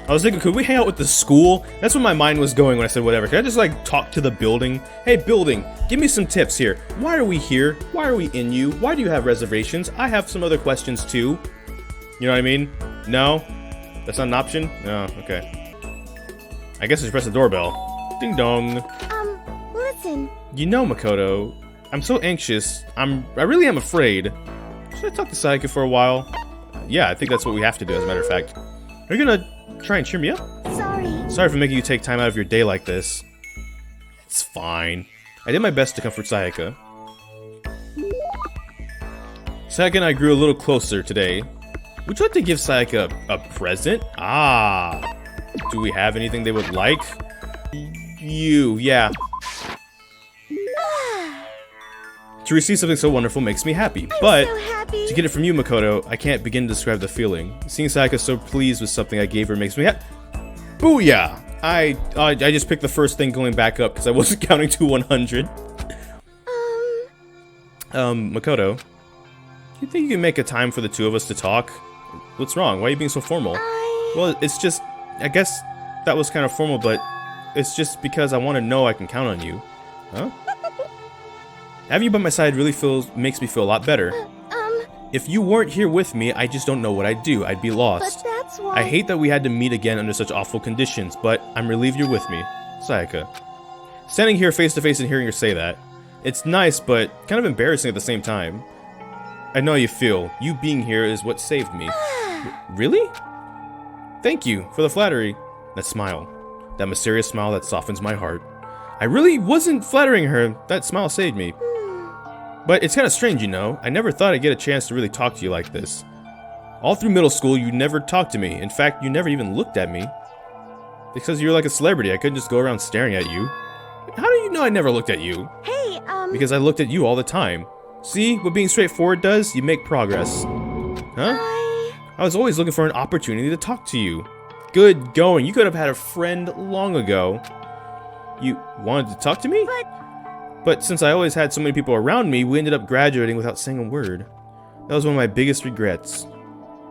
I was thinking, could we hang out with the school? That's where my mind was going when I said whatever. Can I just, like, talk to the building? Hey, building, give me some tips here. Why are we here? Why are we in you? Why do you have reservations? I have some other questions, too. You know what I mean? No? That's not an option? No, okay. I guess I should press the doorbell. Ding dong. Listen. You know, Makoto, I'm so anxious. I really am afraid. Should I talk to Sayaka for a while? Yeah, I think that's what we have to do, as a matter of fact. Are you gonna try and cheer me up? Sorry for making you take time out of your day like this. It's fine. I did my best to comfort Sayaka. Sayaka and I grew a little closer today. Would you like to give Sayaka a present? Ah. Do we have anything they would like? Yeah. To receive something so wonderful makes me happy, but so happy. To get it from you, Makoto, I can't begin to describe the feeling. Seeing Sayaka so pleased with something I gave her makes me happy. Booyah! I just picked the first thing going back up because I wasn't counting to 100. Makoto, you think you can make a time for the two of us to talk? What's wrong? Why are you being so formal? Well, it's just, I guess that was kind of formal, but it's just because I want to know I can count on you. Huh? Having you by my side really makes me feel a lot better. If you weren't here with me, I just don't know what I'd do. I'd be lost. But that's why. I hate that we had to meet again under such awful conditions, but I'm relieved you're with me. Sayaka. Standing here face to face and hearing her say that. It's nice, but kind of embarrassing at the same time. I know how you feel. You being here is what saved me. Really? Thank you for the flattery. That smile. That mysterious smile that softens my heart. I really wasn't flattering her. That smile saved me. But it's kind of strange, you know. I never thought I'd get a chance to really talk to you like this. All through middle school, you never talked to me. In fact, you never even looked at me. Because you're like a celebrity, I couldn't just go around staring at you. How do you know I never looked at you? Hey, Because I looked at you all the time. See what being straightforward does? You make progress. Huh? I was always looking for an opportunity to talk to you. Good going. You could have had a friend long ago. You wanted to talk to me? But since I always had so many people around me, we ended up graduating without saying a word. That was one of my biggest regrets.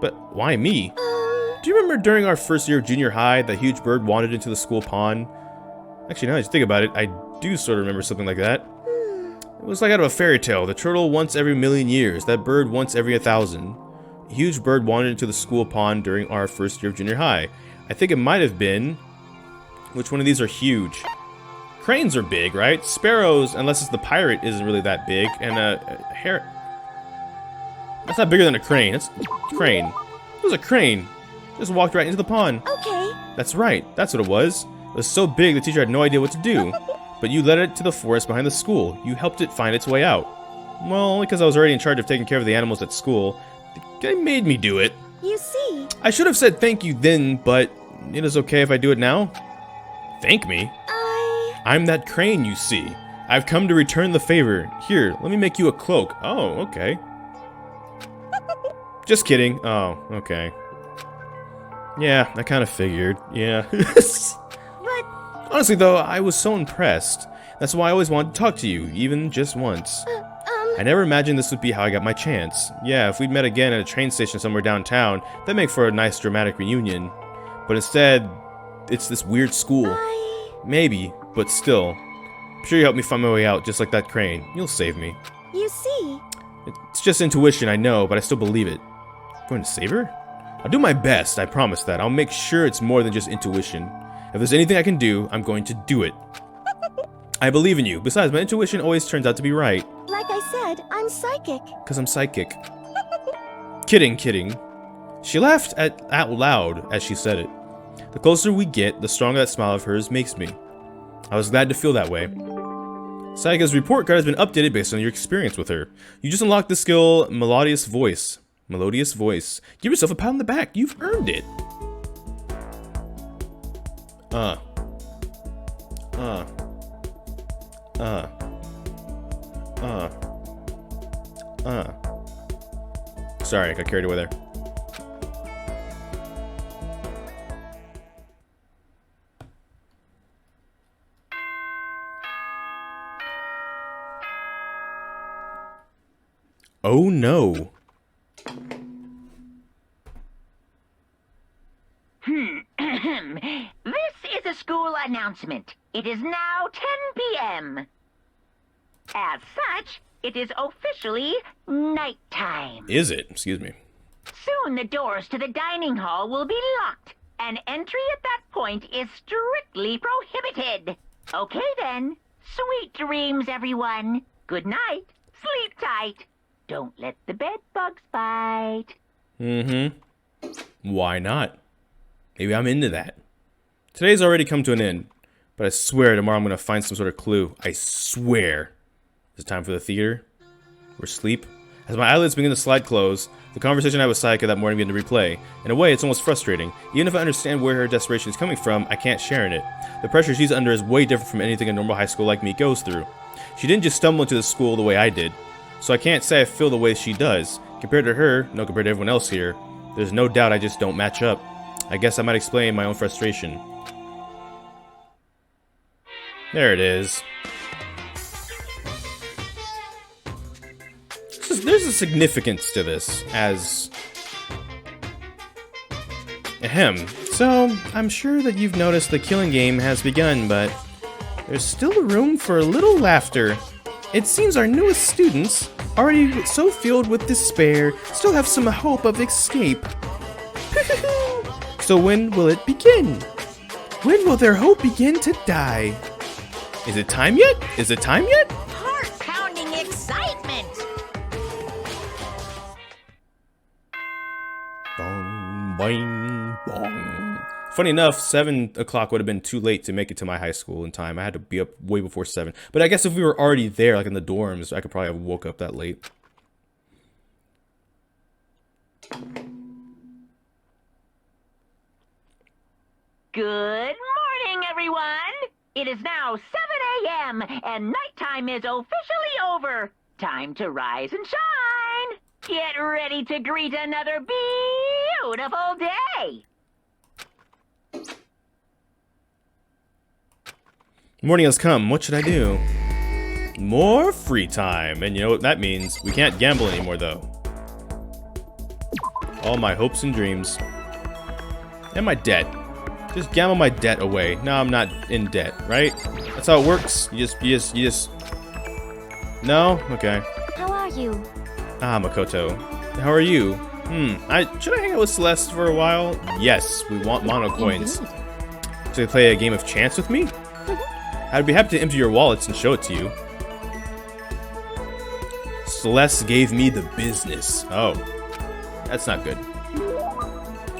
But why me? Do you remember during our first year of junior high, that huge bird wandered into the school pond? Actually, now that you think about it, I do sort of remember something like that. It was like out of a fairy tale. The turtle once every 1,000,000 years, that bird once every 1,000. A huge bird wandered into the school pond during our first year of junior high. I think it might have been... Which one of these are huge? Cranes are big, right? Sparrows, unless it's the pirate, isn't really that big. And a hare... That's not bigger than a crane. That's a crane. It was a crane. Just walked right into the pond. Okay. That's right. That's what it was. It was so big the teacher had no idea what to do. But you led it to the forest behind the school. You helped it find its way out. Well, only because I was already in charge of taking care of the animals at school. They made me do it. You see. I should have said thank you then, but it is okay if I do it now. Thank me? I'm that crane, you see. I've come to return the favor. Here, let me make you a cloak. Oh, okay. Just kidding. Oh, okay. Yeah, I kind of figured. Yeah. But, Honestly, though, I was so impressed. That's why I always wanted to talk to you, even just once. I never imagined this would be how I got my chance. Yeah, if we'd met again at a train station somewhere downtown, that'd make for a nice dramatic reunion. But instead, it's this weird school. Maybe, but still. I'm sure you helped me find my way out, just like that crane. You'll save me. you see, It's just intuition, I know, but I still believe it. Going to save her? I'll do my best, I promise that. I'll make sure it's more than just intuition. If there's anything I can do, I'm going to do it. I believe in you. Besides, my intuition always turns out to be right. like I said, I'm psychic. Because I'm psychic. Kidding, kidding. She laughed out loud as she said it. The closer we get, the stronger that smile of hers makes me. I was glad to feel that way. Sayaka's report card has been updated based on your experience with her. You just unlocked the skill Melodious Voice. Melodious Voice. Give yourself a pat on the back. You've earned it. Sorry, I got carried away there. Oh no. This is a school announcement. It is now 10 p.m. As such, it is officially nighttime. Is it? Excuse me. Soon the doors to the dining hall will be locked, and entry at that point is strictly prohibited. Okay then. Sweet dreams, everyone. Good night. Sleep tight. Don't let the bed bugs bite. Why not? Maybe I'm into that. Today's already come to an end, but I swear tomorrow I'm going to find some sort of clue. I swear. Is it time for the theater? Or sleep? As my eyelids begin to slide close, the conversation I had with Sayaka that morning began to replay. In a way, it's almost frustrating. Even if I understand where her desperation is coming from, I can't share in it. The pressure she's under is way different from anything a normal high school like me goes through. She didn't just stumble into the school the way I did, so I can't say I feel the way she does. Compared to her, no, compared to everyone else here, there's no doubt I just don't match up. I guess I might explain my own frustration. There it is. There's a significance to this, as... Ahem. So, I'm sure that you've noticed the killing game has begun, but there's still room for a little laughter. It seems our newest students, already so filled with despair, still have some hope of escape. So when will it begin? When will their hope begin to die? Is it time yet? Is it time yet? Heart-pounding excitement! Bong, boing, bong. Funny enough, 7 o'clock would have been too late to make it to my high school in time. I had to be up way before 7. But I guess if we were already there, like in the dorms, I could probably have woke up that late. Good morning, everyone. It is now 7 a.m. and nighttime is officially over. Time to rise and shine. Get ready to greet another beautiful day. Morning has come. What should I do? More free time. And you know what that means? We can't gamble anymore, though. All my hopes and dreams. And my debt. Just gamble my debt away. No, I'm not in debt, right? That's how it works. You just... No? Okay. How are you? Ah, Makoto. How are you? Should I hang out with Celeste for a while? Yes, we want mono coins. Should I play a game of chance with me? I'd be happy to empty your wallets and show it to you. Celeste gave me the business. Oh. That's not good.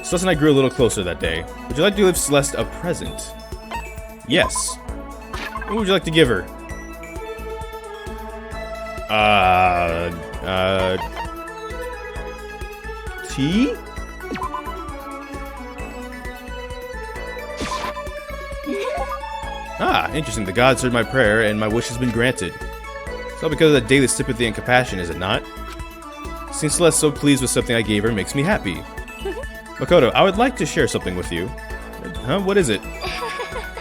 Celeste and I grew a little closer that day. Would you like to give Celeste a present? Yes. What would you like to give her? Tea? Ah, interesting. The gods heard my prayer, and my wish has been granted. It's all because of that daily sympathy and compassion, is it not? Seeing Celeste so pleased with something I gave her makes me happy. Makoto, I would like to share something with you. Huh? What is it?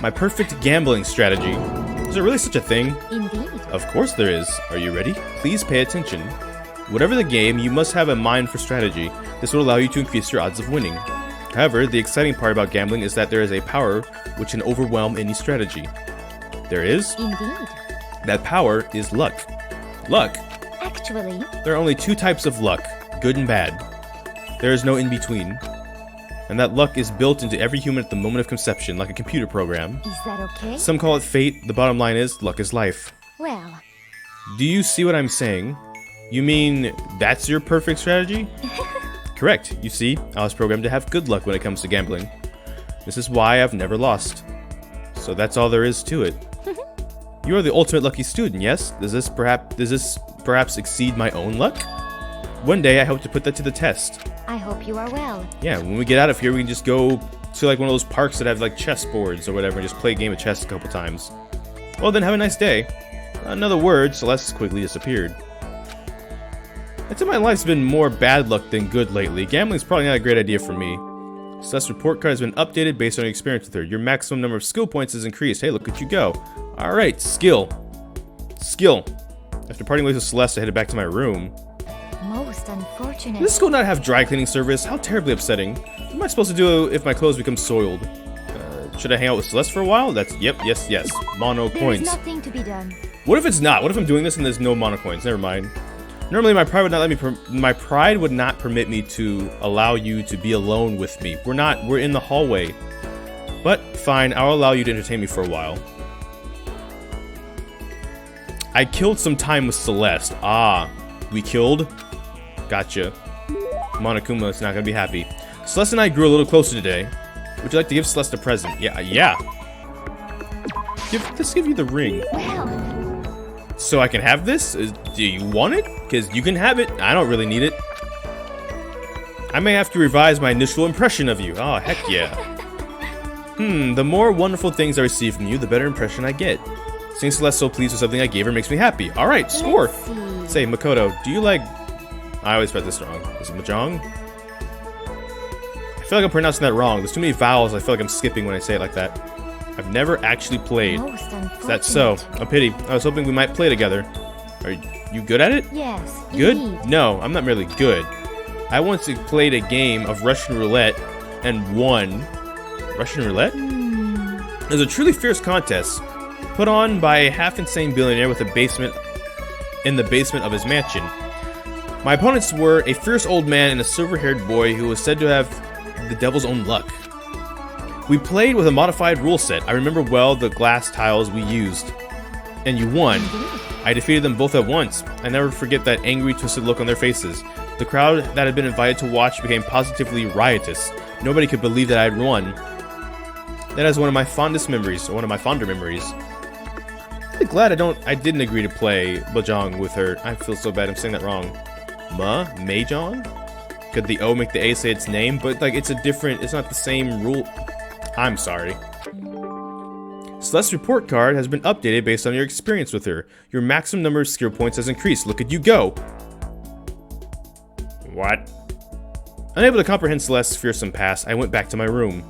My perfect gambling strategy. Is there really such a thing? Indeed. Of course there is. Are you ready? Please pay attention. Whatever the game, you must have a mind for strategy. This will allow you to increase your odds of winning. However, the exciting part about gambling is that there is a power which can overwhelm any strategy. There is? Indeed. That power is luck. Luck? Actually, There are only two types of luck, good and bad. There is no in-between. And that luck is built into every human at the moment of conception, like a computer program. is that okay? Some call it fate, the bottom line is, luck is life. Well, Do you see what I'm saying? You mean, that's your perfect strategy? Correct. You see, I was programmed to have good luck when it comes to gambling. This is why I've never lost. So that's all there is to it. You are the ultimate lucky student, yes? Does this perhaps exceed my own luck? One day I hope to put that to the test. I hope you are well. Yeah, when we get out of here, we can just go to like one of those parks that have like chess boards or whatever and just play a game of chess a couple times. Well then, have a nice day. Another word, Celeste quickly disappeared. I'd say my life's been more bad luck than good lately. Gambling's probably not a great idea for me. Celeste's report card has been updated based on your experience with her. Your maximum number of skill points is increased. Hey, look at you go. Alright, skill. Skill. After parting ways with Celeste, I headed back to my room. Most unfortunate. Does this school not have dry cleaning service? How terribly upsetting. What am I supposed to do if my clothes become soiled? Should I hang out with Celeste for a while? That's, yep, yes. Mono There's coins. nothing to be done. What if it's not? What if I'm doing this and there's no mono coins? Never mind. Normally, my pride would not let me. My pride would not permit me to allow you to be alone with me. We're in the hallway. But fine, I'll allow you to entertain me for a while. I killed some time with Celeste. Ah, we killed. Gotcha. Monokuma is not gonna be happy. Celeste and I grew a little closer today. Would you like to give Celeste a present? Yeah. Let's give you the ring. Well, So I can have this? Do you want it? Because you can have it. I don't really need it. I may have to revise my initial impression of you. Oh, heck yeah. The more wonderful things I receive from you, the better impression I get. Seeing Celeste so pleased with something I gave her makes me happy. Alright, score! let's see. Say, Makoto, do you like... I always read this wrong. Is it Mahjong? I feel like I'm pronouncing that wrong. There's too many vowels I feel like I'm skipping when I say it like that. I've never actually played. Most unfortunate. Is that so? A pity. I was hoping we might play together. Are you good at it? Yes. Good? Indeed. No, I'm not merely good. I once played a game of Russian roulette and won. Russian roulette? It was a truly fierce contest, put on by a half-insane billionaire with a basement in the basement of his mansion. My opponents were a fierce old man and a silver-haired boy who was said to have the devil's own luck. We played with a modified rule set. I remember well the glass tiles we used. And you won. I defeated them both at once. I never forget that angry, twisted look on their faces. The crowd that had been invited to watch became positively riotous. Nobody could believe that I had won. That is one of my fondest memories, or one of my fonder memories. I'm really glad I didn't agree to play Mahjong with her. I feel so bad I'm saying that wrong. Mahjong? Could the O make the A say its name? But like it's not the same rule. I'm sorry. Celeste's report card has been updated based on your experience with her. Your maximum number of skill points has increased. Look at you go. What? Unable to comprehend Celeste's fearsome past, I went back to my room.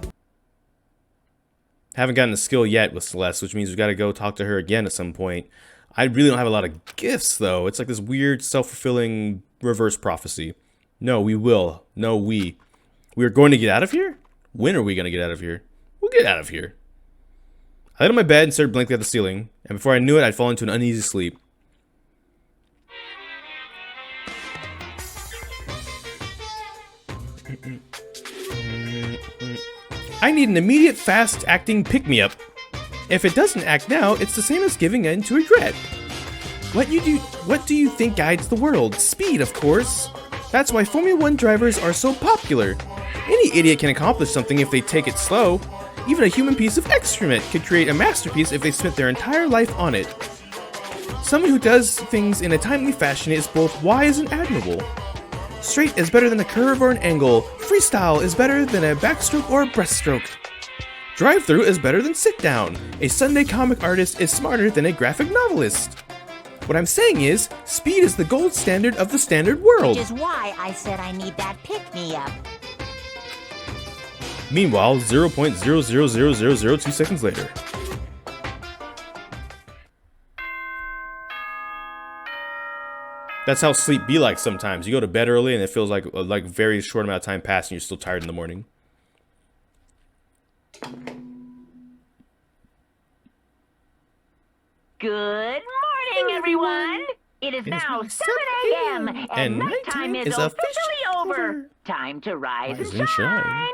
Haven't gotten a skill yet with Celeste, which means we've got to go talk to her again at some point. I really don't have a lot of gifts, though. It's like this weird, self-fulfilling reverse prophecy. No, we will. No, we. We are going to get out of here? When are we going to get out of here? We'll get out of here. I laid on my bed and stared blankly at the ceiling, and before I knew it, I'd fallen into an uneasy sleep. I need an immediate, fast-acting pick-me-up. If it doesn't act now, it's the same as giving in to regret. What do you think guides the world? Speed, of course. That's why Formula 1 drivers are so popular. Any idiot can accomplish something if they take it slow. Even a human piece of excrement could create a masterpiece if they spent their entire life on it. Someone who does things in a timely fashion is both wise and admirable. Straight is better than a curve or an angle. Freestyle is better than a backstroke or a breaststroke. Drive-through is better than sit-down. A Sunday comic artist is smarter than a graphic novelist. What I'm saying is, speed is the gold standard of the standard world. Which is why I said I need that pick-me-up. Meanwhile, 0.00002 seconds later. That's how sleep be like sometimes. You go to bed early and it feels like very short amount of time passed and you're still tired in the morning. Good morning, everyone. It is now 7 a.m. and nighttime is officially over. Time to rise and shine.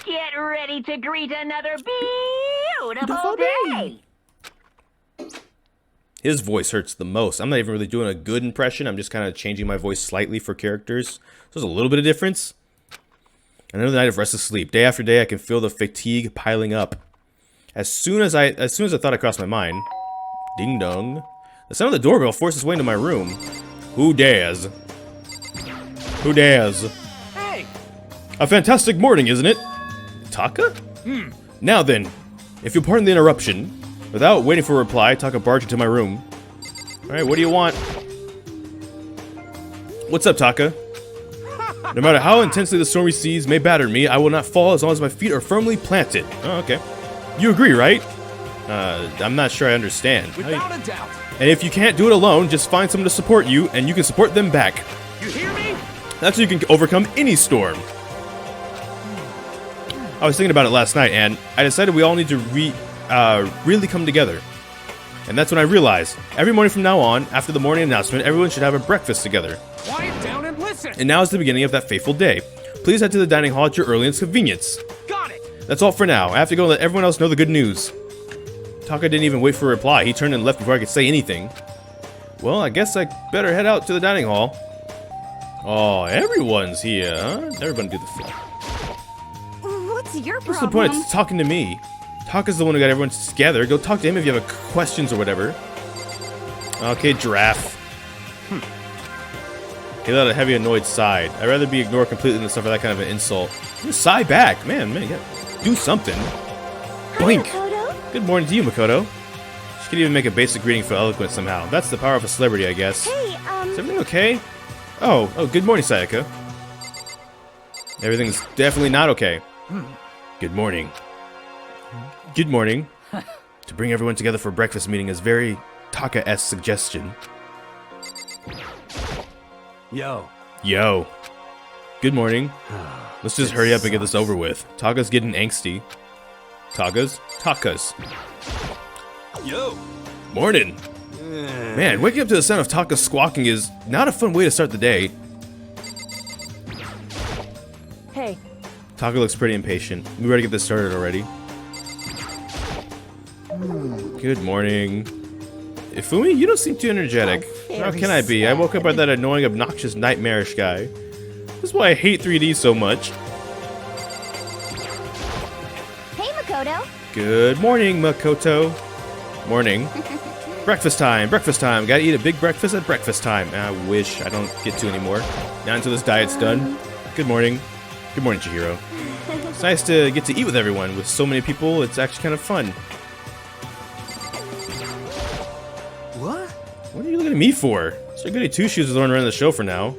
Get ready to greet another beautiful day. His voice hurts the most. I'm not even really doing a good impression. I'm just kind of changing my voice slightly for characters. So there's a little bit of difference. Another night of restless sleep. Day after day, I can feel the fatigue piling up. As soon as I thought it crossed my mind, ding dong, the sound of the doorbell forced its way into my room. Who dares? Who dares? Hey! A fantastic morning, isn't it? Taka? Now then, if you'll pardon the interruption, without waiting for a reply, Taka barged into my room. Alright, what do you want? What's up, Taka? No matter how intensely the stormy seas may batter me, I will not fall as long as my feet are firmly planted. Oh, okay. You agree, right? I'm not sure I understand. Without a doubt. And if you can't do it alone, just find someone to support you, and you can support them back. You hear me? That's how you can overcome any storm. I was thinking about it last night, and I decided we all need to really come together. And that's when I realized, every morning from now on, after the morning announcement, everyone should have a breakfast together. Quiet down and listen. And now is the beginning of that fateful day. Please head to the dining hall at your earliest convenience. Got it. That's all for now. I have to go and let everyone else know the good news. Taka didn't even wait for a reply. He turned and left before I could say anything. Well, I guess I better head out to the dining hall. Oh, everyone's here, huh? Everyone do the flip. What's your problem? What's the point of talking to me? Taka's the one who got everyone together. Go talk to him if you have questions or whatever. Okay, giraffe. He let a heavy, annoyed sigh. I'd rather be ignored completely than suffer that kind of an insult. Just sigh back. Man, you gotta do something. Blink. Good morning to you, Makoto. She could even make a basic greeting for eloquence somehow. That's the power of a celebrity, I guess. Hey, Is everything okay? Oh, good morning, Sayaka. Everything's definitely not okay. Good morning. Good morning. To bring everyone together for a breakfast meeting is very Taka-esque suggestion. Yo. Yo. Good morning. Let's just hurry up and get this over with. Taka's getting angsty. Takas? Yo. Morning. Man, waking up to the sound of Taka squawking is not a fun way to start the day. Hey. Taka looks pretty impatient. We better get this started already. Good morning. Ifumi, you don't seem too energetic. How can I be? I woke up by that annoying, obnoxious, nightmarish guy. This is why I hate 3D so much. Hey, Makoto. Good morning, Makoto. Morning. Breakfast time, breakfast time. Gotta eat a big breakfast at breakfast time. I wish I don't get to anymore. Not until this diet's done. Good morning. Good morning, Chihiro. It's nice to get to eat with everyone. With so many people, it's actually kind of fun. What? What are you looking at me for? So goody two-shoes is running around the show for now.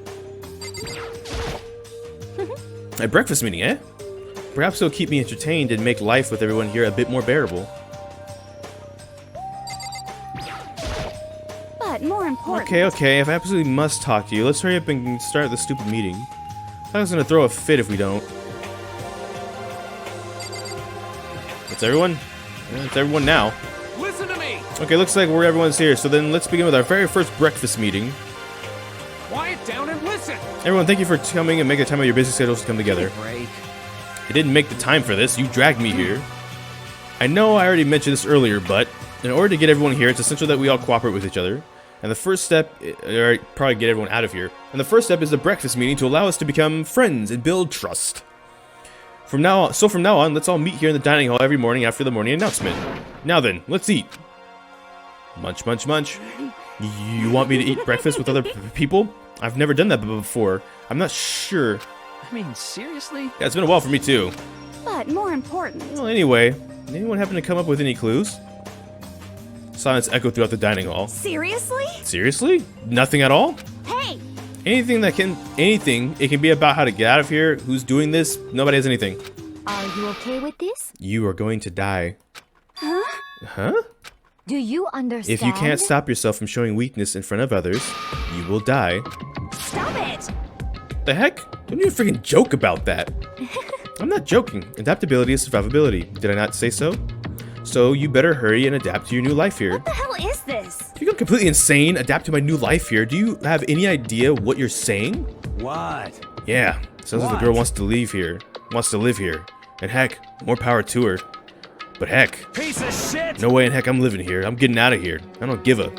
A breakfast meeting, eh? Perhaps it'll keep me entertained and make life with everyone here a bit more bearable. But more important. Okay, if I absolutely must talk to you, let's hurry up and start the stupid meeting. I was gonna throw a fit if we don't. It's everyone? Yeah, it's everyone now. Listen to me. Okay, looks like everyone's here, so then let's begin with our very first breakfast meeting. Quiet down and listen. Everyone, thank you for coming and making the time of your busy schedules to come together. Break. I didn't make the time for this, you dragged me here. I know I already mentioned this earlier, but in order to get everyone here, it's essential that we all cooperate with each other. And the first step, or probably get everyone out of here, and the first step is the breakfast meeting to allow us to become friends and build trust. From now on, let's all meet here in the dining hall every morning after the morning announcement. Now then, let's eat. Munch, munch, munch. You want me to eat breakfast with other people? I've never done that before. I'm not sure. I mean, seriously? Yeah, it's been a while for me too. But more important. Well, anyway, anyone happen to come up with any clues? Silence echoed throughout the dining hall. Seriously? Seriously? Nothing at all? Hey! Anything, it can be about how to get out of here, who's doing this, nobody has anything. Are You okay with this? You are going to die. Huh? Huh? Do you understand? If you can't stop yourself from showing weakness in front of others, you will die. Stop it! The heck? Don't even freaking joke about that. I'm not joking. Adaptability is survivability. Did I not say so? So you better hurry and adapt to your new life here. What the hell is this? If you go completely insane, adapt to my new life here, do you have any idea what you're saying? What? Yeah, sounds like the girl wants to leave here. Wants to live here. And heck, more power to her. But heck, Piece of shit! no way in heck I'm living here. I'm getting out of here. I don't give a...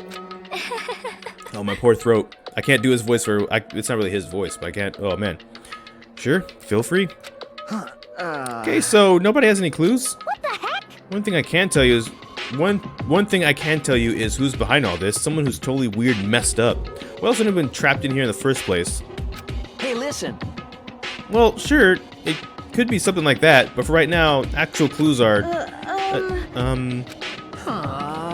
Oh, my poor throat. I can't do his voice for... it's not really his voice, but I can't... Oh, man. Sure, feel free. Okay, so nobody has any clues? What the heck? One thing I can tell you is... One thing I can tell you is who's behind all this. Someone who's totally weird and messed up. What else would have been trapped in here in the first place? Hey, listen. Well, sure, it could be something like that, but for right now, actual clues are...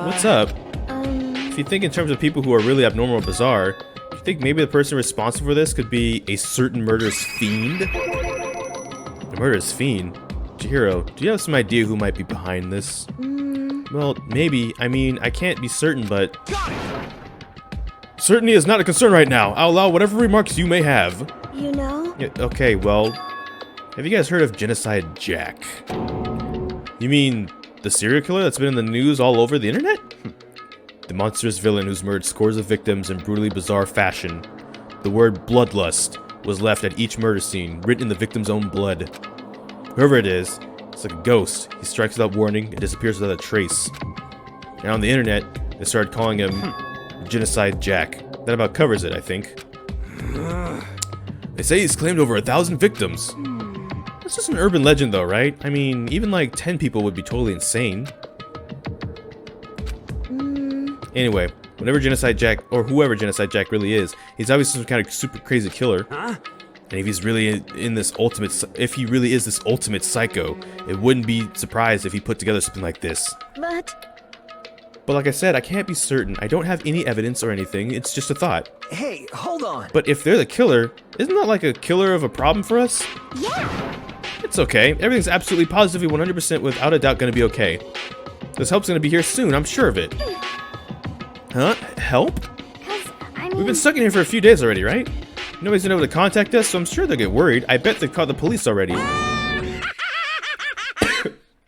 What's up? If you think in terms of people who are really abnormal or bizarre, you think maybe the person responsible for this could be a certain murderous fiend? A murderous fiend? Chihiro, do you have some idea who might be behind this? Well, maybe. I mean, I can't be certain, but... Certainty is not a concern right now. I'll allow whatever remarks you may have. You know? Yeah, okay, well... Have you guys heard of Genocide Jack? You mean the serial killer that's been in the news all over the internet? The monstrous villain who's murdered scores of victims in brutally bizarre fashion. The word bloodlust was left at each murder scene, written in the victim's own blood. Whoever it is, it's like a ghost. He strikes without warning and disappears without a trace. And on the internet, they started calling him Genocide Jack. That about covers it, I think. They say he's claimed over 1,000 victims. That's just an urban legend though, right? I mean, even like 10 people would be totally insane. Anyway, whenever Genocide Jack, or whoever Genocide Jack really is, he's obviously some kind of super crazy killer. Huh? And if he's really in this ultimate, if he really is this ultimate psycho, it wouldn't be surprised if he put together something like this. But like I said, I can't be certain. I don't have any evidence or anything. It's just a thought. Hey, hold on. But if they're the killer, isn't that like a killer of a problem for us? Yeah. It's okay. Everything's absolutely positively 100% without a doubt going to be okay. This help's going to be here soon. I'm sure of it. Huh? Help? We've been stuck in here for a few days already, right? Nobody's been able to contact us, so I'm sure they'll get worried. I bet they called the police already.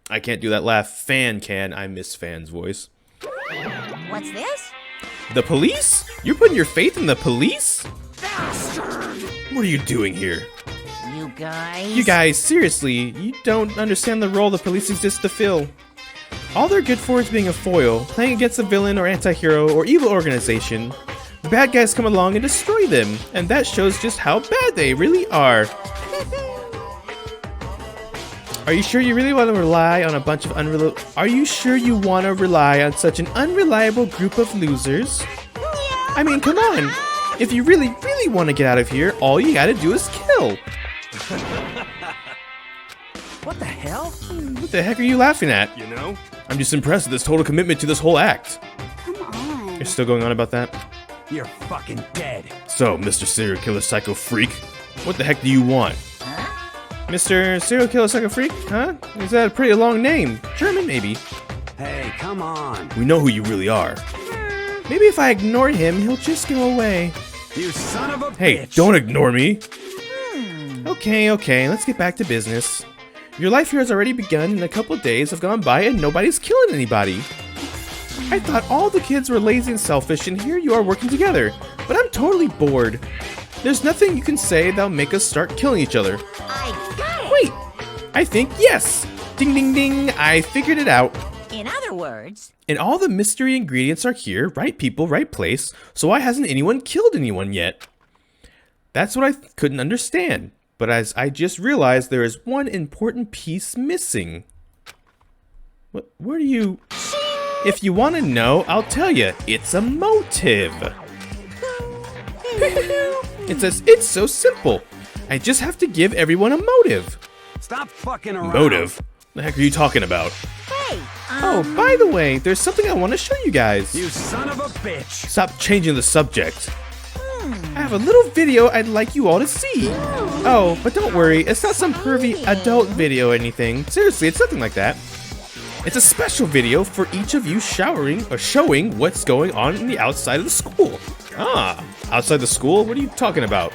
I can't do that laugh. Fan can. I miss Fan's voice. What's this? The police? You're putting your faith in the police? What are you doing here? You guys? You guys, seriously, you don't understand the role the police exist to fill. All they're good for is being a foil, playing against a villain or anti-hero or evil organization. The bad guys come along and destroy them, and that shows just how bad they really are. Are you sure you really want to rely on a bunch of Are you sure you want to rely on such an unreliable group of losers? I mean, come on. If you really want to get out of here, all you gotta do is kill. What the hell? What the heck are you laughing at? You know? I'm just impressed with this total commitment to this whole act. Come on. You're still going on about that? You're fucking dead. So, Mr. Serial Killer Psycho Freak, what the heck do you want? Mr. Serial Killer Psycho Freak? Huh? Is that a pretty long name? German, maybe. Hey, come on. We know who you really are. Maybe if I ignore him, he'll just go away. You son of a Hey, bitch. don't ignore me. Okay, let's get back to business. Your life here has already begun and a couple of days have gone by and nobody's killing anybody. I thought all the kids were lazy and selfish and here you are working together. But I'm totally bored. There's nothing you can say that'll make us start killing each other. I got it! Wait, I think yes. Ding ding ding, I figured it out. In other words, And all the mystery ingredients are here, right people, right place, so why hasn't anyone killed anyone yet? That's what I couldn't understand. But as I just realized, there is one important piece missing. Where do you... If you want to know, I'll tell you. It's a motive. It's so simple. I just have to give everyone a motive. Stop fucking around. Motive? What the heck are you talking about? hey, Oh, by the way, there's something I want to show you guys. You son of a bitch. Stop changing the subject. have a little video I'd like you all to see. Oh, but don't worry, it's not some pervy adult video or anything. Seriously, it's nothing like that. It's a special video for each of you showering or showing what's going on in the outside of the school. Ah, outside the school? What are you talking about?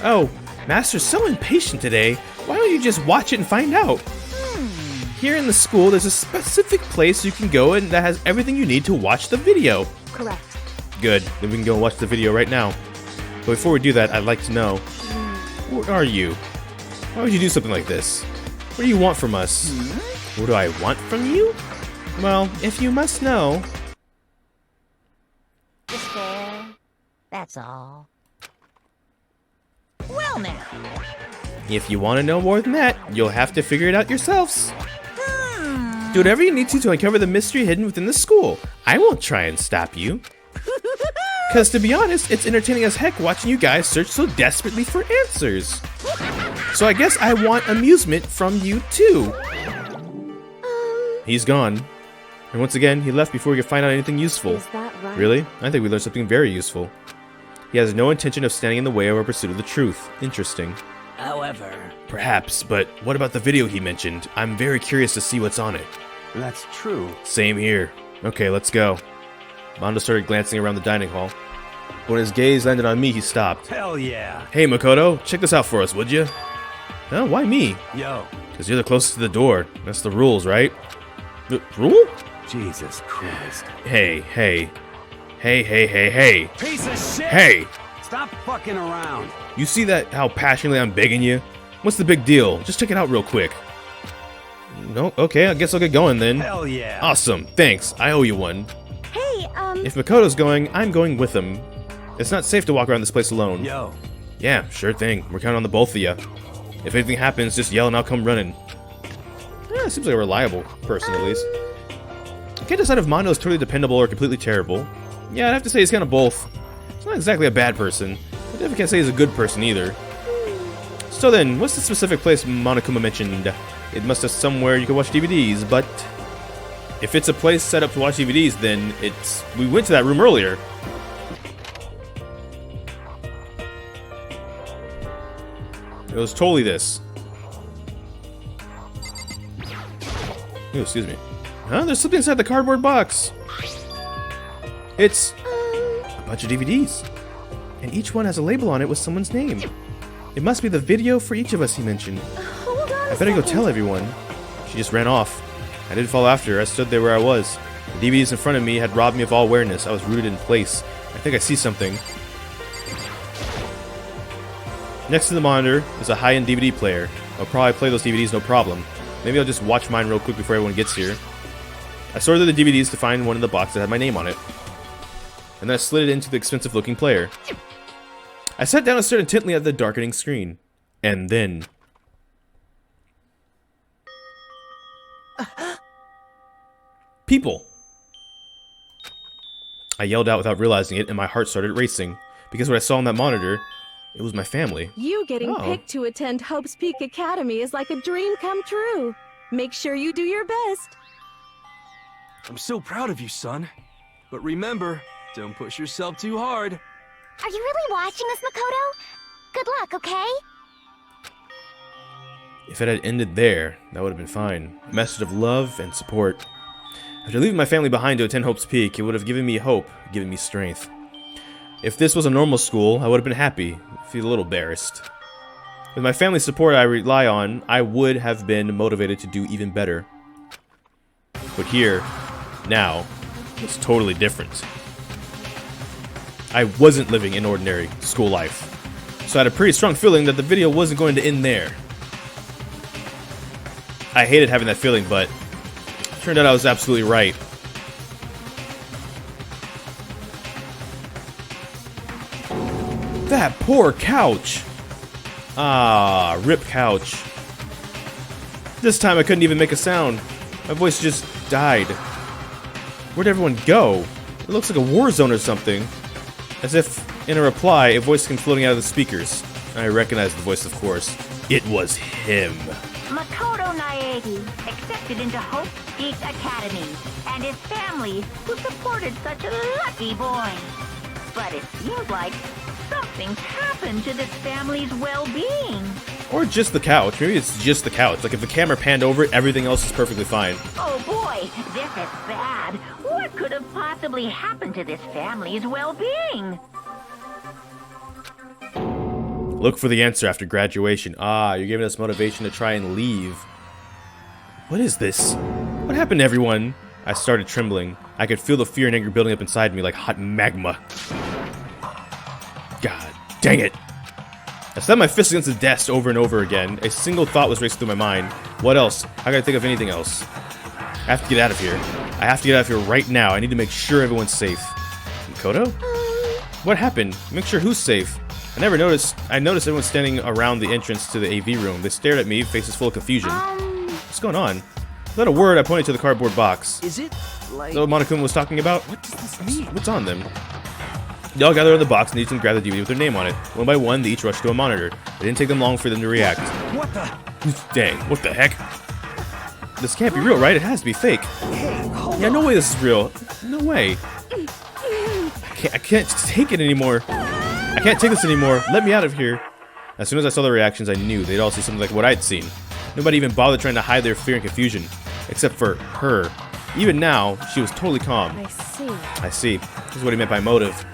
Oh, Master's so impatient today. Why don't you just watch it and find out? Here in the school, there's a specific place you can go and that has everything you need to watch the video. Correct. Good, then we can go and watch the video right now. But before we do that, I'd like to know, who are you? Why would you do something like this? What do you want from us? What do I want from you? Well, if you must know... Just fair. That's all. Well now. If you want to know more than that, you'll have to figure it out yourselves. Do whatever you need to uncover the mystery hidden within the school. I won't try and stop you. Because to be honest, it's entertaining as heck watching you guys search so desperately for answers. So I guess I want amusement from you too. He's gone. And once again, he left before we could find out anything useful. Is that right? Really? I think we learned something very useful. He has no intention of standing in the way of our pursuit of the truth. Interesting. However, Perhaps, but what about the video he mentioned? I'm very curious to see what's on it. That's true. Same here. Okay, let's go. Mondo started glancing around the dining hall. When his gaze landed on me, he stopped. Hell yeah. Hey, Makoto, check this out for us, would you? Huh? Why me? Yo, Because you're the closest to the door. That's the rules, right? The rule? Jesus Christ. Hey, hey. Hey, hey, hey, hey. Piece of shit! Hey! Stop fucking around. You see that, how passionately I'm begging you? What's the big deal? Just check it out real quick. No? Okay, I guess I'll get going then. Hell yeah. Awesome, thanks. I owe you one. Hey, If Makoto's going, I'm going with him. It's not safe to walk around this place alone. Yo, Yeah, sure thing. We're counting on the both of you. If anything happens, just yell and I'll come running. Seems like a reliable person, at least. I can't decide if Mondo is totally dependable or completely terrible. Yeah, I'd have to say he's kind of both. He's not exactly a bad person. I definitely can't say he's a good person either. So then, what's the specific place Monokuma mentioned? It must have somewhere you can watch DVDs, but... if it's a place set up to watch DVDs, then it's... we went to that room earlier. It was totally this. Oh, excuse me. Huh? There's something inside the cardboard box. It's a bunch of DVDs. And each one has a label on it with someone's name. It must be the video for each of us, he mentioned. hold on I better go tell everyone. She just ran off. I didn't follow after her. I stood there where I was. The DVDs in front of me had robbed me of all awareness. I was rooted in place. I think I see something. Next to the monitor is a high-end DVD player. I'll probably play those DVDs no problem. Maybe I'll just watch mine real quick before everyone gets here. I sorted the DVDs to find one in the box that had my name on it. And then I slid it into the expensive-looking player. I sat down and stared intently at the darkening screen. And then... people! I yelled out without realizing it, and my heart started racing. Because what I saw on that monitor, it was my family. You getting Oh. picked to attend Hope's Peak Academy is like a dream come true. Make sure you do your best. I'm so proud of you, son. But remember, don't push yourself too hard. Are you really watching this, Makoto? Good luck, okay? If it had ended there, that would have been fine. A message of love and support. After leaving my family behind to attend Hope's Peak, it would have given me hope, given me strength. If this was a normal school, I would have been happy, feel a little embarrassed. With my family's support I rely on, I would have been motivated to do even better. But here, now, it's totally different. I wasn't living an ordinary school life, so I had a pretty strong feeling that the video wasn't going to end there. I hated having that feeling, but it turned out I was absolutely right. That poor couch! Ah, rip couch. This time I couldn't even make a sound. My voice just died. Where'd everyone go? It looks like a war zone or something. As if, in a reply, a voice came floating out of the speakers. I recognized the voice, of course. It was him. Makoto Naegi, accepted into Hope's Peak Academy, and his family, who supported such a lucky boy. But it seems like something's happened to this family's well-being. Or just the couch. Maybe it's just the couch. Like if the camera panned over it, everything else is perfectly fine. Oh boy, this is bad. What could have possibly happened to this family's well-being? Look for the answer after graduation. Ah, you're giving us motivation to try and leave. What is this? What happened to everyone? I started trembling. I could feel the fear and anger building up inside me like hot magma. God dang it. I slammed my fist against the desk over and over again. A single thought was racing through my mind. What else? How can I think of anything else? I have to get out of here. I have to get out of here right now. I need to make sure everyone's safe. Makoto? What happened? Make sure who's safe? I noticed everyone standing around the entrance to the AV room. They stared at me, faces full of confusion. What's going on? Without a word, I pointed to the cardboard box. Is it like... So Monokuma was talking about? What does this mean? What's on them? They all gathered on the box and each of them grabbed the DVD with their name on it. One by one, they each rushed to a monitor. It didn't take them long for them to react. What the? Dang, what the heck? This can't be real, right? It has to be fake. Yeah, no way this is real. No way. I can't take it anymore. I can't take this anymore. Let me out of here. As soon as I saw the reactions, I knew they'd all see something like what I'd seen. Nobody even bothered trying to hide their fear and confusion. Except for her. Even now, she was totally calm. I see. I see. This is what he meant by motive.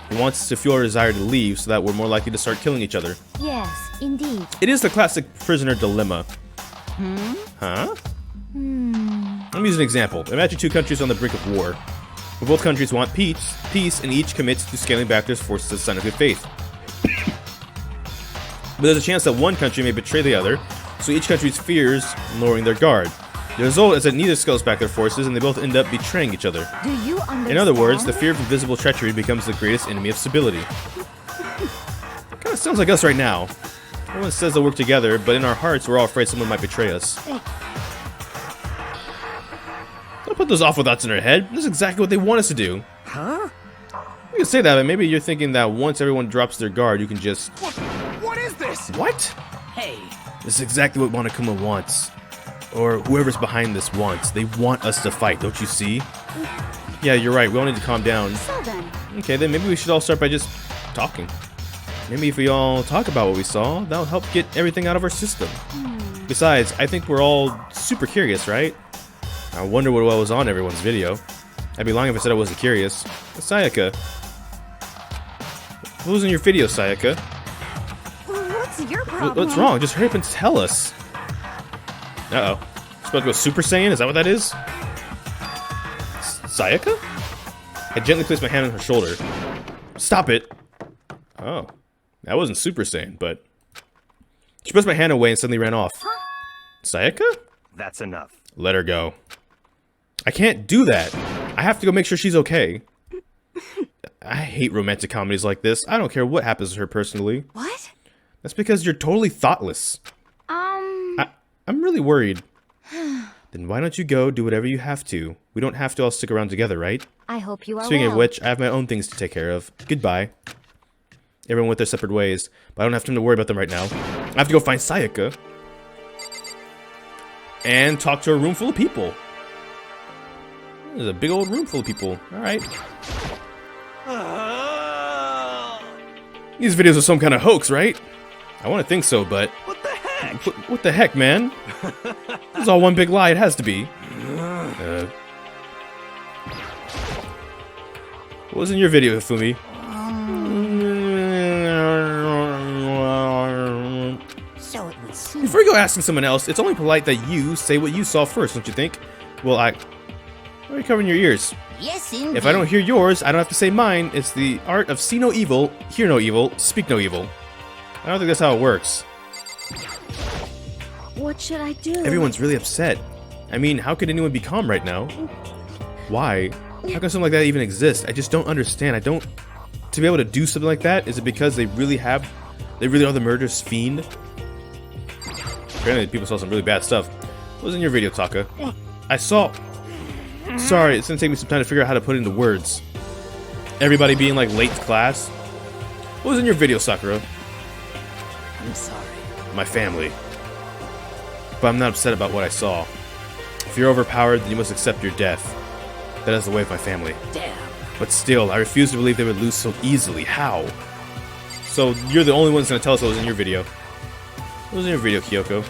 He wants to fuel our desire to leave so that we're more likely to start killing each other. Yes, indeed. It is the classic prisoner dilemma. Huh? Let me use an example. Imagine two countries on the brink of war. But both countries want peace, and each commits to scaling back their forces as a sign of good faith. But there's a chance that one country may betray the other, so each country fears lowering their guard. The result is that neither scales back their forces, and they both end up betraying each other. Do you understand? In other words, the fear of invisible treachery becomes the greatest enemy of stability. Kind of sounds like us right now. Everyone says they'll work together, but in our hearts, we're all afraid someone might betray us. Don't put those awful thoughts in our head. This is exactly what they want us to do. Huh? You can say that, but maybe you're thinking that once everyone drops their guard, you can just... What is this? What? Hey. This is exactly what Monokuma wants. Or whoever's behind this wants. They want us to fight, don't you see? Yeah, you're right. We all need to calm down. So then. Okay, then maybe we should all start by just talking. Maybe if we all talk about what we saw, that'll help get everything out of our system. Besides, I think we're all super curious, right? I wonder what was on everyone's video. I'd be lying if I said I wasn't curious. Sayaka. What was in your video, Sayaka? What's your problem? What's wrong? Just hurry up and tell us. Uh-oh. Supposed to go Super Saiyan? Is that what that is? Sayaka? I gently placed my hand on her shoulder. Stop it! Oh. That wasn't Super Saiyan, but... She pressed my hand away and suddenly ran off. Sayaka? That's enough. Let her go. I can't do that. I have to go make sure she's okay. I hate romantic comedies like this. I don't care what happens to her personally. What? That's because you're totally thoughtless. I'm really worried. Then why don't you go do whatever you have to? We don't have to all stick around together, right? I hope you are Speaking well. of which, I have my own things to take care of. Goodbye. Everyone went their separate ways, but I don't have time to worry about them right now. I have to go find Sayaka. And talk to a room full of people. There's a big old room full of people. Alright. These videos are some kind of hoax, right? I want to think so, but... What the heck? What the heck, man? This is all one big lie. It has to be. What was in your video, Hifumi? So it would seem. Before you go asking someone else, it's only polite that you say what you saw first, don't you think? Well, why are you covering your ears? Yes, indeed. If I don't hear yours, I don't have to say mine. It's the art of see no evil, hear no evil, speak no evil. I don't think that's how it works. What should I do? Everyone's really upset. I mean, how could anyone be calm right now? Why? How can something like that even exist? I just don't understand. To be able to do something like that, is it because they really are the murderous fiend? Apparently people saw some really bad stuff. What was in your video, Taka? I saw... Sorry, it's gonna take me some time to figure out how to put it into words. Everybody being like late to class. What was in your video, Sakura? I'm sorry. My family. But I'm not upset about what I saw. If you're overpowered, then you must accept your death. That is the way of my family. Damn. But still, I refuse to believe they would lose so easily. How? So, you're the only one that's gonna tell us what was in your video. What was in your video, Kyoko?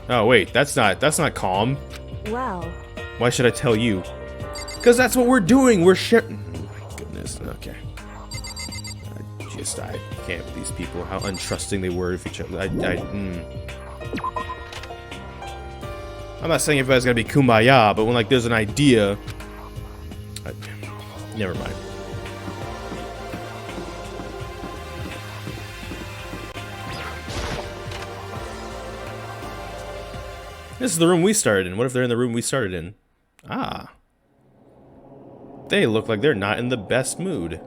Oh, wait, that's not calm. Wow. Why should I tell you? Because that's what we're doing. We're sharing. Oh my goodness. Okay. I can't with these people. How untrusting they were of each other. I'm not saying everybody's gonna be kumbaya, but when like there's an idea, never mind. This is the room we started in. What if they're in the room we started in? Ah. They look like they're not in the best mood.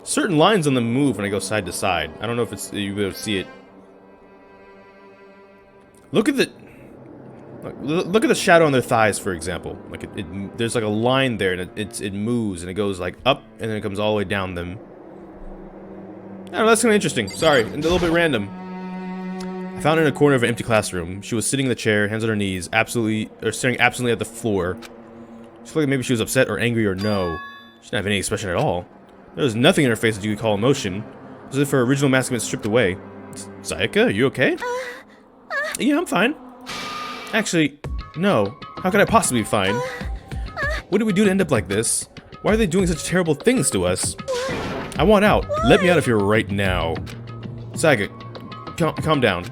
Certain lines on the move when I go side to side. I don't know if it's you will see it. Look at the shadow on their thighs, for example. Like there's like a line there, and it moves and it goes like up and then it comes all the way down them. I don't know, that's kind of interesting. Sorry, and a little bit random. I found her in a corner of an empty classroom. She was sitting in the chair, hands on her knees, staring absently at the floor. She looked like maybe she was upset or angry or no. She didn't have any expression at all. There was nothing in her face that you could call emotion. As if her original mask had been stripped away. Sayaka, are you okay? Yeah, I'm fine. Actually, no. How could I possibly be fine? What did we do to end up like this? Why are they doing such terrible things to us? I want out. Let me out of here right now. Sayaka, calm down.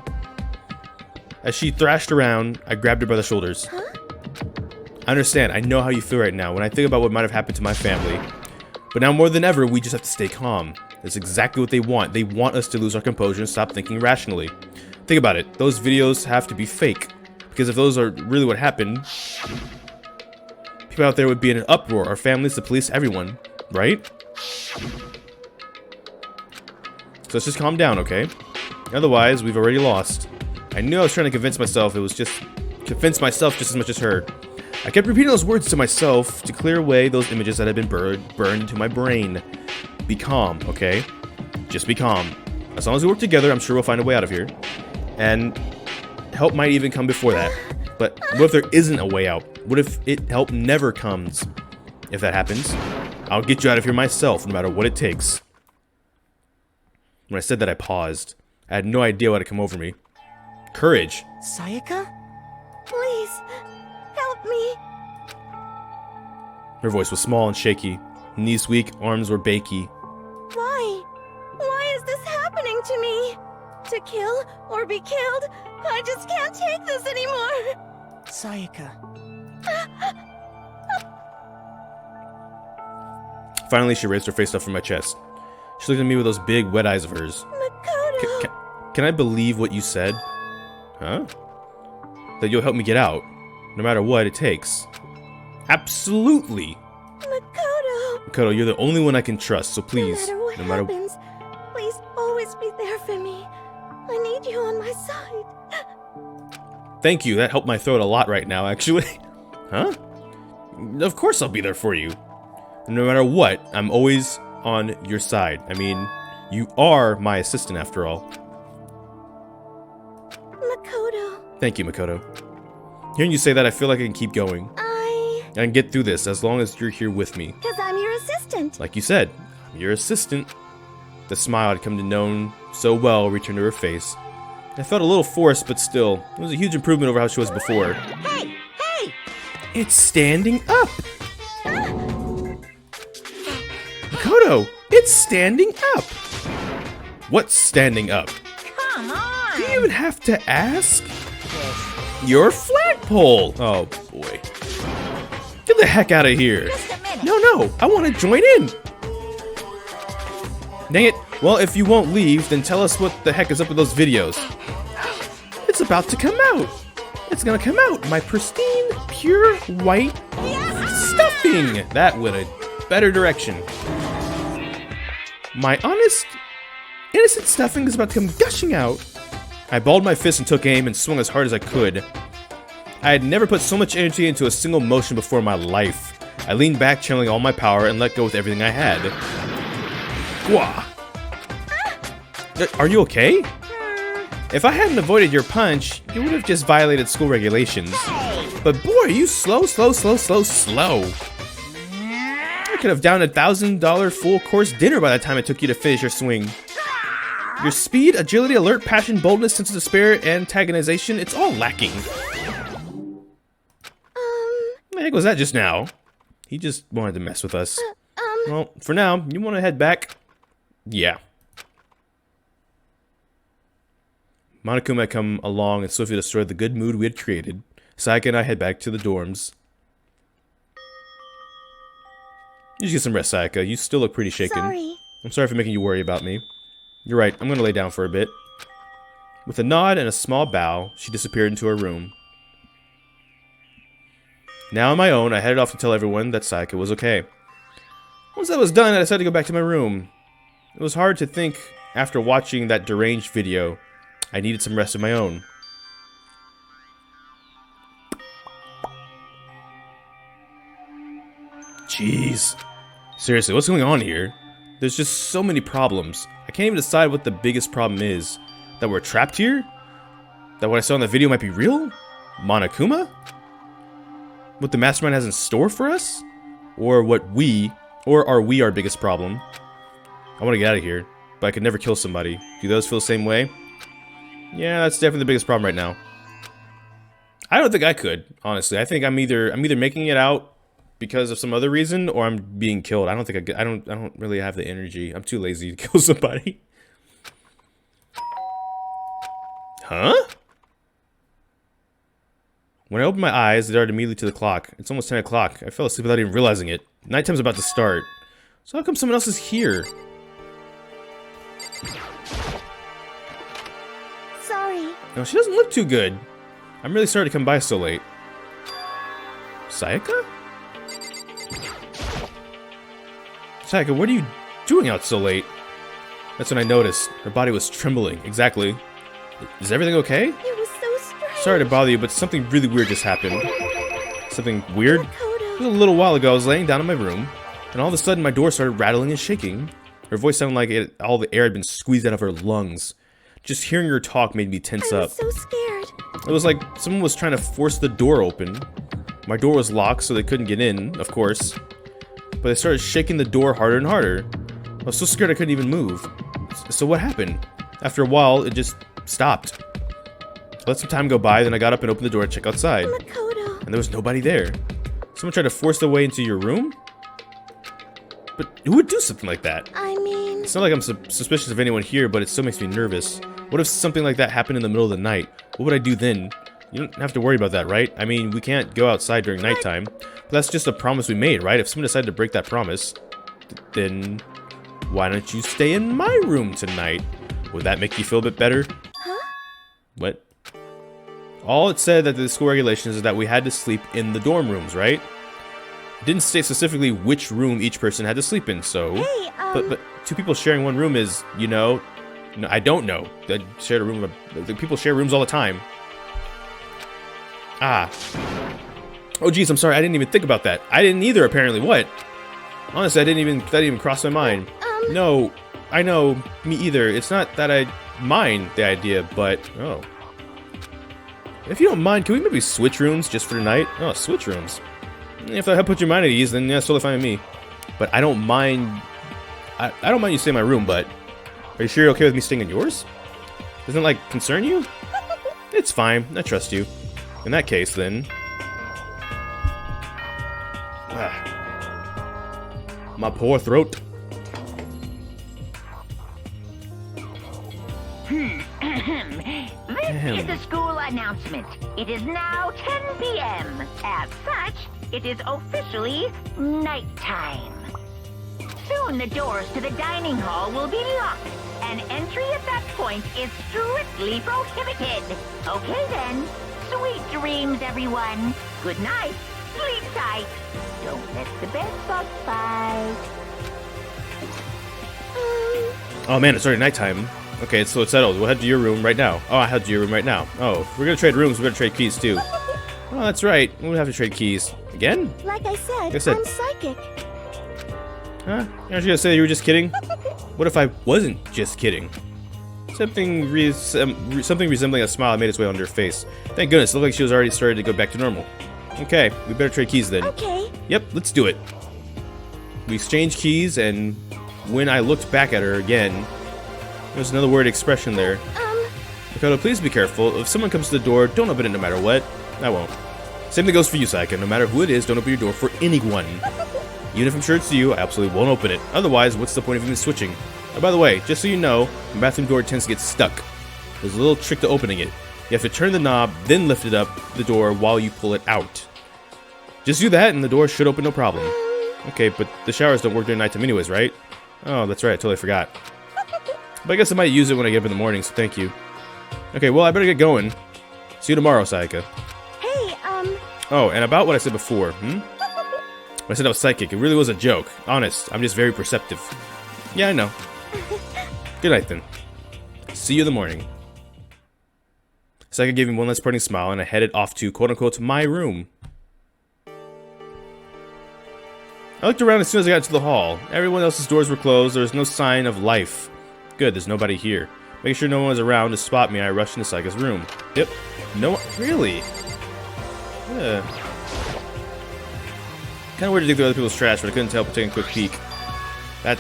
As she thrashed around, I grabbed her by the shoulders. I understand. I know how you feel right now when I think about what might have happened to my family. But now more than ever, we just have to stay calm. That's exactly what they want. They want us to lose our composure and stop thinking rationally. Think about it. Those videos have to be fake. Because if those are really what happened, people out there would be in an uproar. Our families, the police, everyone. Right? So let's just calm down, okay? Otherwise, we've already lost. I knew I was trying to convince myself just as much as her. I kept repeating those words to myself to clear away those images that had been burned into my brain. Be calm, okay? Just be calm. As long as we work together, I'm sure we'll find a way out of here. And help might even come before that. But what if there isn't a way out? What if help never comes? If that happens, I'll get you out of here myself, no matter what it takes. When I said that, I paused. I had no idea what had come over me. Courage. Sayaka? Please, help me. Her voice was small and shaky. Knees weak, arms were bakey. Why? Why is this happening to me? To kill or be killed? I just can't take this anymore. Sayaka. Finally, she raised her face up from my chest. She looked at me with those big, wet eyes of hers. Makoto. Can I believe what you said? Huh? That you'll help me get out, no matter what it takes. Absolutely! Makoto. Makoto, you're the only one I can trust, so please, no matter what happens, please always be there for me. I need you on my side. Thank you, that helped my throat a lot right now, actually. Huh? Of course I'll be there for you. No matter what, I'm always on your side. I mean, you are my assistant after all. Makoto. Thank you, Makoto. Hearing you say that, I feel like I can keep going. I can get through this as long as you're here with me. Because I'm your assistant. Like you said, I'm your assistant. The smile I'd come to know so well returned to her face. I felt a little forced, but still, it was a huge improvement over how she was before. Hey! Hey! It's standing up! Makoto, it's standing up! What's standing up? Come on! Do you even have to ask? Your flagpole! Oh boy. Get the heck out of here! Just a minute. No, I want to join in! Dang it. Well, if you won't leave, then tell us what the heck is up with those videos. It's about to come out! It's gonna come out! My pristine, pure, white stuffing! That went a better direction. My honest, innocent stuffing is about to come gushing out. I balled my fist and took aim and swung as hard as I could. I had never put so much energy into a single motion before in my life. I leaned back, channeling all my power, and let go with everything I had. Gwa! Are you okay? If I hadn't avoided your punch, you would have just violated school regulations. But boy, are you slow. I could have downed a $1,000 full course dinner by the time it took you to finish your swing. Your speed, agility, alert, passion, boldness, sense of despair, antagonization, it's all lacking. The heck was that just now? He just wanted to mess with us. Well, for now, you want to head back? Yeah. Monokuma had come along and swiftly destroyed the good mood we had created. Sayaka and I head back to the dorms. You just get some rest, Sayaka. You still look pretty shaken. Sorry. I'm sorry for making you worry about me. You're right, I'm gonna lay down for a bit. With a nod and a small bow, she disappeared into her room. Now on my own, I headed off to tell everyone that Sayaka was okay. Once that was done, I decided to go back to my room. It was hard to think after watching that deranged video. I needed some rest of my own. Jeez. Seriously, what's going on here? There's just so many problems. I can't even decide what the biggest problem is. That we're trapped here? That what I saw in the video might be real? Monokuma? What the mastermind has in store for us? Or are we our biggest problem? I want to get out of here, but I could never kill somebody. Do those feel the same way? Yeah, that's definitely the biggest problem right now. I don't think I could, honestly. I think I'm either making it out because of some other reason, or I'm being killed. I don't think I don't really have the energy. I'm too lazy to kill somebody. Huh? When I opened my eyes, it darted immediately to the clock. It's almost 10 o'clock. I fell asleep without even realizing it. Nighttime's about to start. So how come someone else is here? Sorry. No, she doesn't look too good. I'm really sorry to come by so late. Sayaka? Sayaka, what are you doing out so late? That's when I noticed. Her body was trembling. Exactly. Is everything okay? It was so strange. Sorry to bother you, but something really weird just happened. Something weird? Makoto. It was a little while ago, I was laying down in my room, and all of a sudden my door started rattling and shaking. Her voice sounded like all the air had been squeezed out of her lungs. Just hearing her talk made me tense I up. was so scared. It was like someone was trying to force the door open. My door was locked, so they couldn't get in, of course. But they started shaking the door harder and harder. I was so scared I couldn't even move. So what happened? After a while, it just stopped. I let some time go by, then I got up and opened the door to check outside. Makoto. And there was nobody there. Someone tried to force their way into your room? But who would do something like that? I mean... It's not like I'm suspicious of anyone here, but it still makes me nervous. What if something like that happened in the middle of the night? What would I do then? You don't have to worry about that, right? I mean, we can't go outside during nighttime. But that's just a promise we made, right? If someone decided to break that promise, then why don't you stay in my room tonight? Would that make you feel a bit better? Huh? What? All it said that the school regulations is that we had to sleep in the dorm rooms, right? It didn't say specifically which room each person had to sleep in, so... Hey, But two people sharing one room is, you know... No, I don't know. They shared a room. People share rooms all the time. Ah. Oh, geez, I'm sorry. I didn't even think about that. I didn't either, apparently. What? Honestly, that didn't even cross my mind. No, I know. Me either. It's not that I mind the idea, but... Oh. If you don't mind, can we maybe switch rooms just for tonight? Oh, switch rooms. If that help put your mind at ease, then yeah, it's totally fine with me. But I don't mind... I don't mind you staying in my room, but... Are you sure you're okay with me staying in yours? Doesn't it, like, concern you? It's fine. I trust you. In that case, then... My poor throat. This is a school announcement. It is now 10 p.m. As such, it is officially nighttime. Soon the doors to the dining hall will be locked, and entry at that point is strictly prohibited. Okay then. Sweet dreams, everyone. Good night. Sleep tight. Don't let the bed bug bite. Oh man, it's already nighttime. Okay, so it's settled. We'll head to your room right now. Oh, I head to your room right now. Oh, if we're gonna trade rooms, we're gonna trade keys too. Oh, that's right. We'll have to trade keys. Again? Like I said, I said- I'm psychic. Huh? Aren't you gonna say you were just kidding? What if I wasn't just kidding? Something resembling a smile made its way onto her face. Thank goodness, it looked like she was already started to go back to normal. Okay, we better trade keys then. Okay. Yep, let's do it. We exchanged keys, and when I looked back at her again, there's another word expression there. Makoto, please be careful. If someone comes to the door, don't open it no matter what. I won't. Same thing goes for you, Sayaka. No matter who it is, don't open your door for anyone. Even if I'm sure it's you, I absolutely won't open it. Otherwise, what's the point of even switching? Oh, by the way, just so you know, my bathroom door tends to get stuck. There's a little trick to opening it. You have to turn the knob, then lift it up the door while you pull it out. Just do that, and the door should open no problem. Okay, but the showers don't work during nighttime anyways, right? Oh, that's right, I totally forgot. But I guess I might use it when I get up in the morning, so thank you. Okay, well, I better get going. See you tomorrow, Sayaka. Hey, Oh, and about what I said before, When I said I was psychic, it really was a joke. Honest, I'm just very perceptive. Yeah, I know. Good night, then. See you in the morning. Sayaka gave me one last parting smile, and I headed off to, quote-unquote, my room. I looked around as soon as I got into the hall. Everyone else's doors were closed. There was no sign of life. Good, there's nobody here. Making sure no one was around to spot me, I rushed into Sayaka's room. Yep. No one. Really? Yeah. Kind of weird to dig through other people's trash, but I couldn't tell by taking a quick peek. There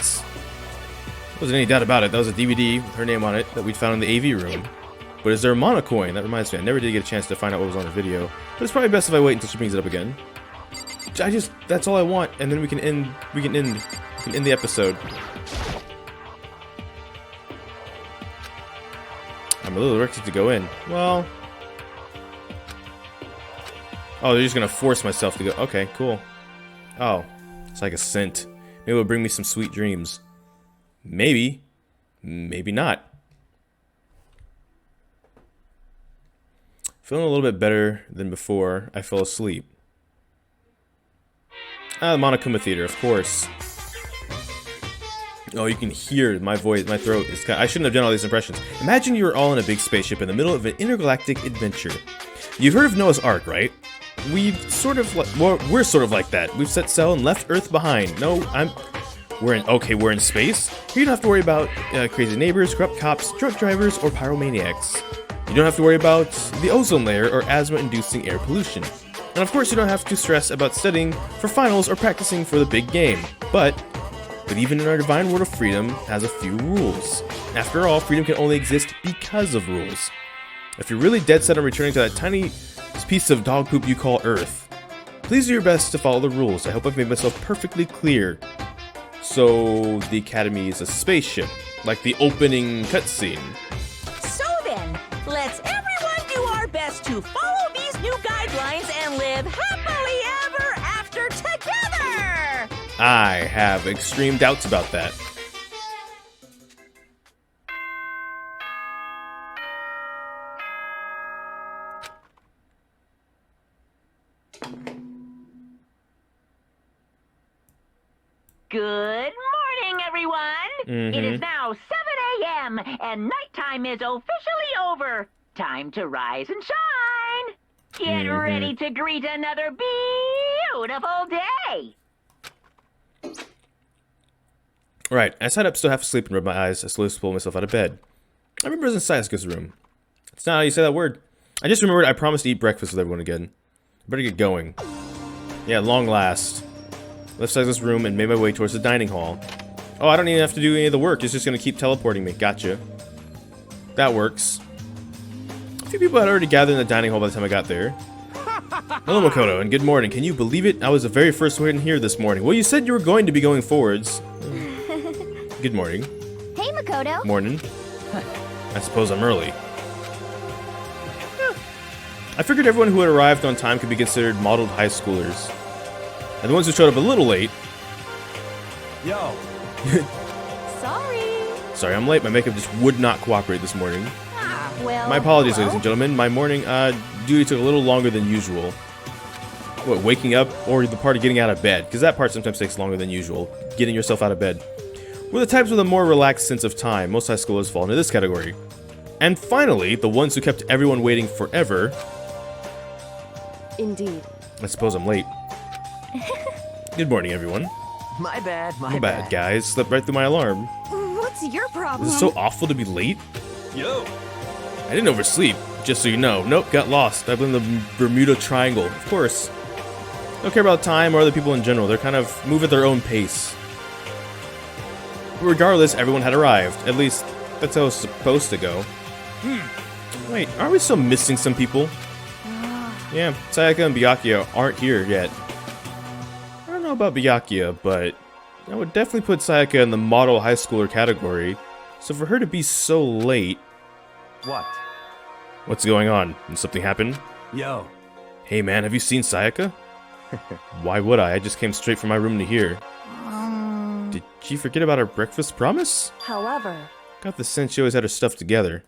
wasn't any doubt about it. That was a DVD with her name on it that we'd found in the AV room. But is there a Mono coin? That reminds me, I never did get a chance to find out what was on the video. But it's probably best if I wait until she brings it up again. That's all I want, and then we can end the episode. I'm a little reluctant to go in. Well... Oh, they're just gonna force myself to go. Okay, cool. Oh, it's like a scent. Maybe it'll bring me some sweet dreams. Maybe. Maybe not. Feeling a little bit better than before I fell asleep. Ah, the Monokuma Theater, of course. Oh, you can hear my voice, my throat is I shouldn't have done all these impressions. Imagine you were all in a big spaceship in the middle of an intergalactic adventure. You've heard of Noah's Ark, right? We're sort of like that. We've set sail and left Earth behind. We're in space. You don't have to worry about crazy neighbors, corrupt cops, drunk drivers, or pyromaniacs. You don't have to worry about the ozone layer or asthma-inducing air pollution. And of course, you don't have to stress about studying for finals or practicing for the big game. But even in our divine world of freedom has a few rules. After all, freedom can only exist because of rules. If you're really dead set on returning to that tiny piece of dog poop you call Earth, please do your best to follow the rules. I hope I've made myself perfectly clear. So, the Academy is a spaceship, like the opening cutscene. So then, let's everyone do our best to follow these new guidelines and live happily ever after together! I have extreme doubts about that. Good morning, everyone! It is now 7 a.m. and nighttime is officially over. Time to rise and shine! Get ready to greet another beautiful day! Right, I sat up still half asleep and rubbed my eyes. I slowly pulled myself out of bed. I remember it was in Sayaka's room. It's not how you say that word. I just remembered I promised to eat breakfast with everyone again. I better get going. Yeah, long last. Left Sayaka's room and made my way towards the dining hall. Oh, I don't even have to do any of the work. It's just going to keep teleporting me. Gotcha. That works. A few people had already gathered in the dining hall by the time I got there. Hello, Makoto, and good morning. Can you believe it? I was the very first one here this morning. Well, you said you were going to be going forwards. Good morning. Hey, Makoto. Morning. I suppose I'm early. I figured everyone who had arrived on time could be considered modeled high schoolers. And the ones who showed up a little late... Yo. Sorry, I'm late. My makeup just would not cooperate this morning. Well, My apologies, ladies and gentlemen. My morning duty took a little longer than usual. What, waking up or the part of getting out of bed? Because that part sometimes takes longer than usual. Getting yourself out of bed. We're the types with a more relaxed sense of time. Most high schoolers fall into this category. And finally, the ones who kept everyone waiting forever. Indeed. I suppose I'm late. Good morning, everyone. My bad, My bad, guys. Slept right through my alarm. What's your problem? Is it so awful to be late? Yo. I didn't oversleep, just so you know. Nope, got lost. I blame the Bermuda Triangle. Of course. Don't care about time or other people in general. They're kind of move at their own pace. But regardless, everyone had arrived. At least, that's how it was supposed to go. Wait, aren't we still missing some people? Yeah, Sayaka and Byakuya aren't here yet. I don't know about Byakuya, but I would definitely put Sayaka in the model high schooler category. So for her to be so late... What? What's going on? Did something happen? Yo. Hey man, have you seen Sayaka? Why would I? I just came straight from my room to here. Did she forget about her breakfast promise? However, Got the sense she always had her stuff together.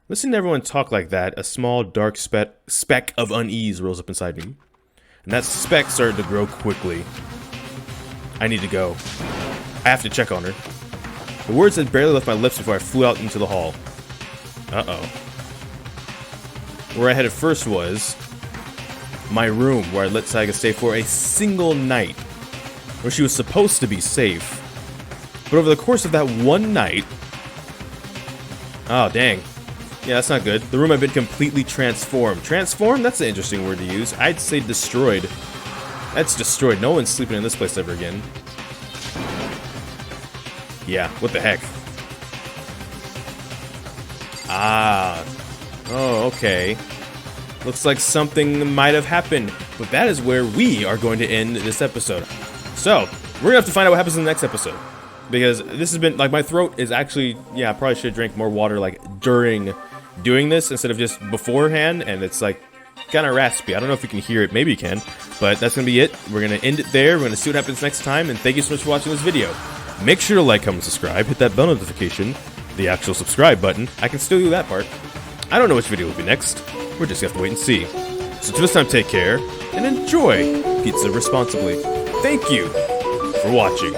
Listening to everyone talk like that, a small dark speck of unease rose up inside me. And that speck started to grow quickly. I need to go. I have to check on her. The words had barely left my lips before I flew out into the hall. Uh-oh. Where I headed first was my room, where I let Sayaka stay for a single night, where she was supposed to be safe. But over the course of that one night... Oh, dang. Yeah, that's not good. The room had been completely transformed. Transformed? That's an interesting word to use. I'd say destroyed. That's destroyed. No one's sleeping in this place ever again. Yeah, what the heck? Ah. Oh, okay. Looks like something might have happened. But that is where we are going to end this episode. So, we're going to have to find out what happens in the next episode. Because this has been, like, my throat is actually, yeah, I probably should have drank more water, like, during doing this instead of just beforehand. And it's, like, kind of raspy. I don't know if you can hear it. Maybe you can. But that's going to be it. We're going to end it there. We're going to see what happens next time. And thank you so much for watching this video. Make sure to like, comment, subscribe. Hit that bell notification. The actual subscribe button. I can still do that part. I don't know which video will be next. We're just going to have to wait and see. So till this time, take care. And enjoy pizza responsibly. Thank you for watching.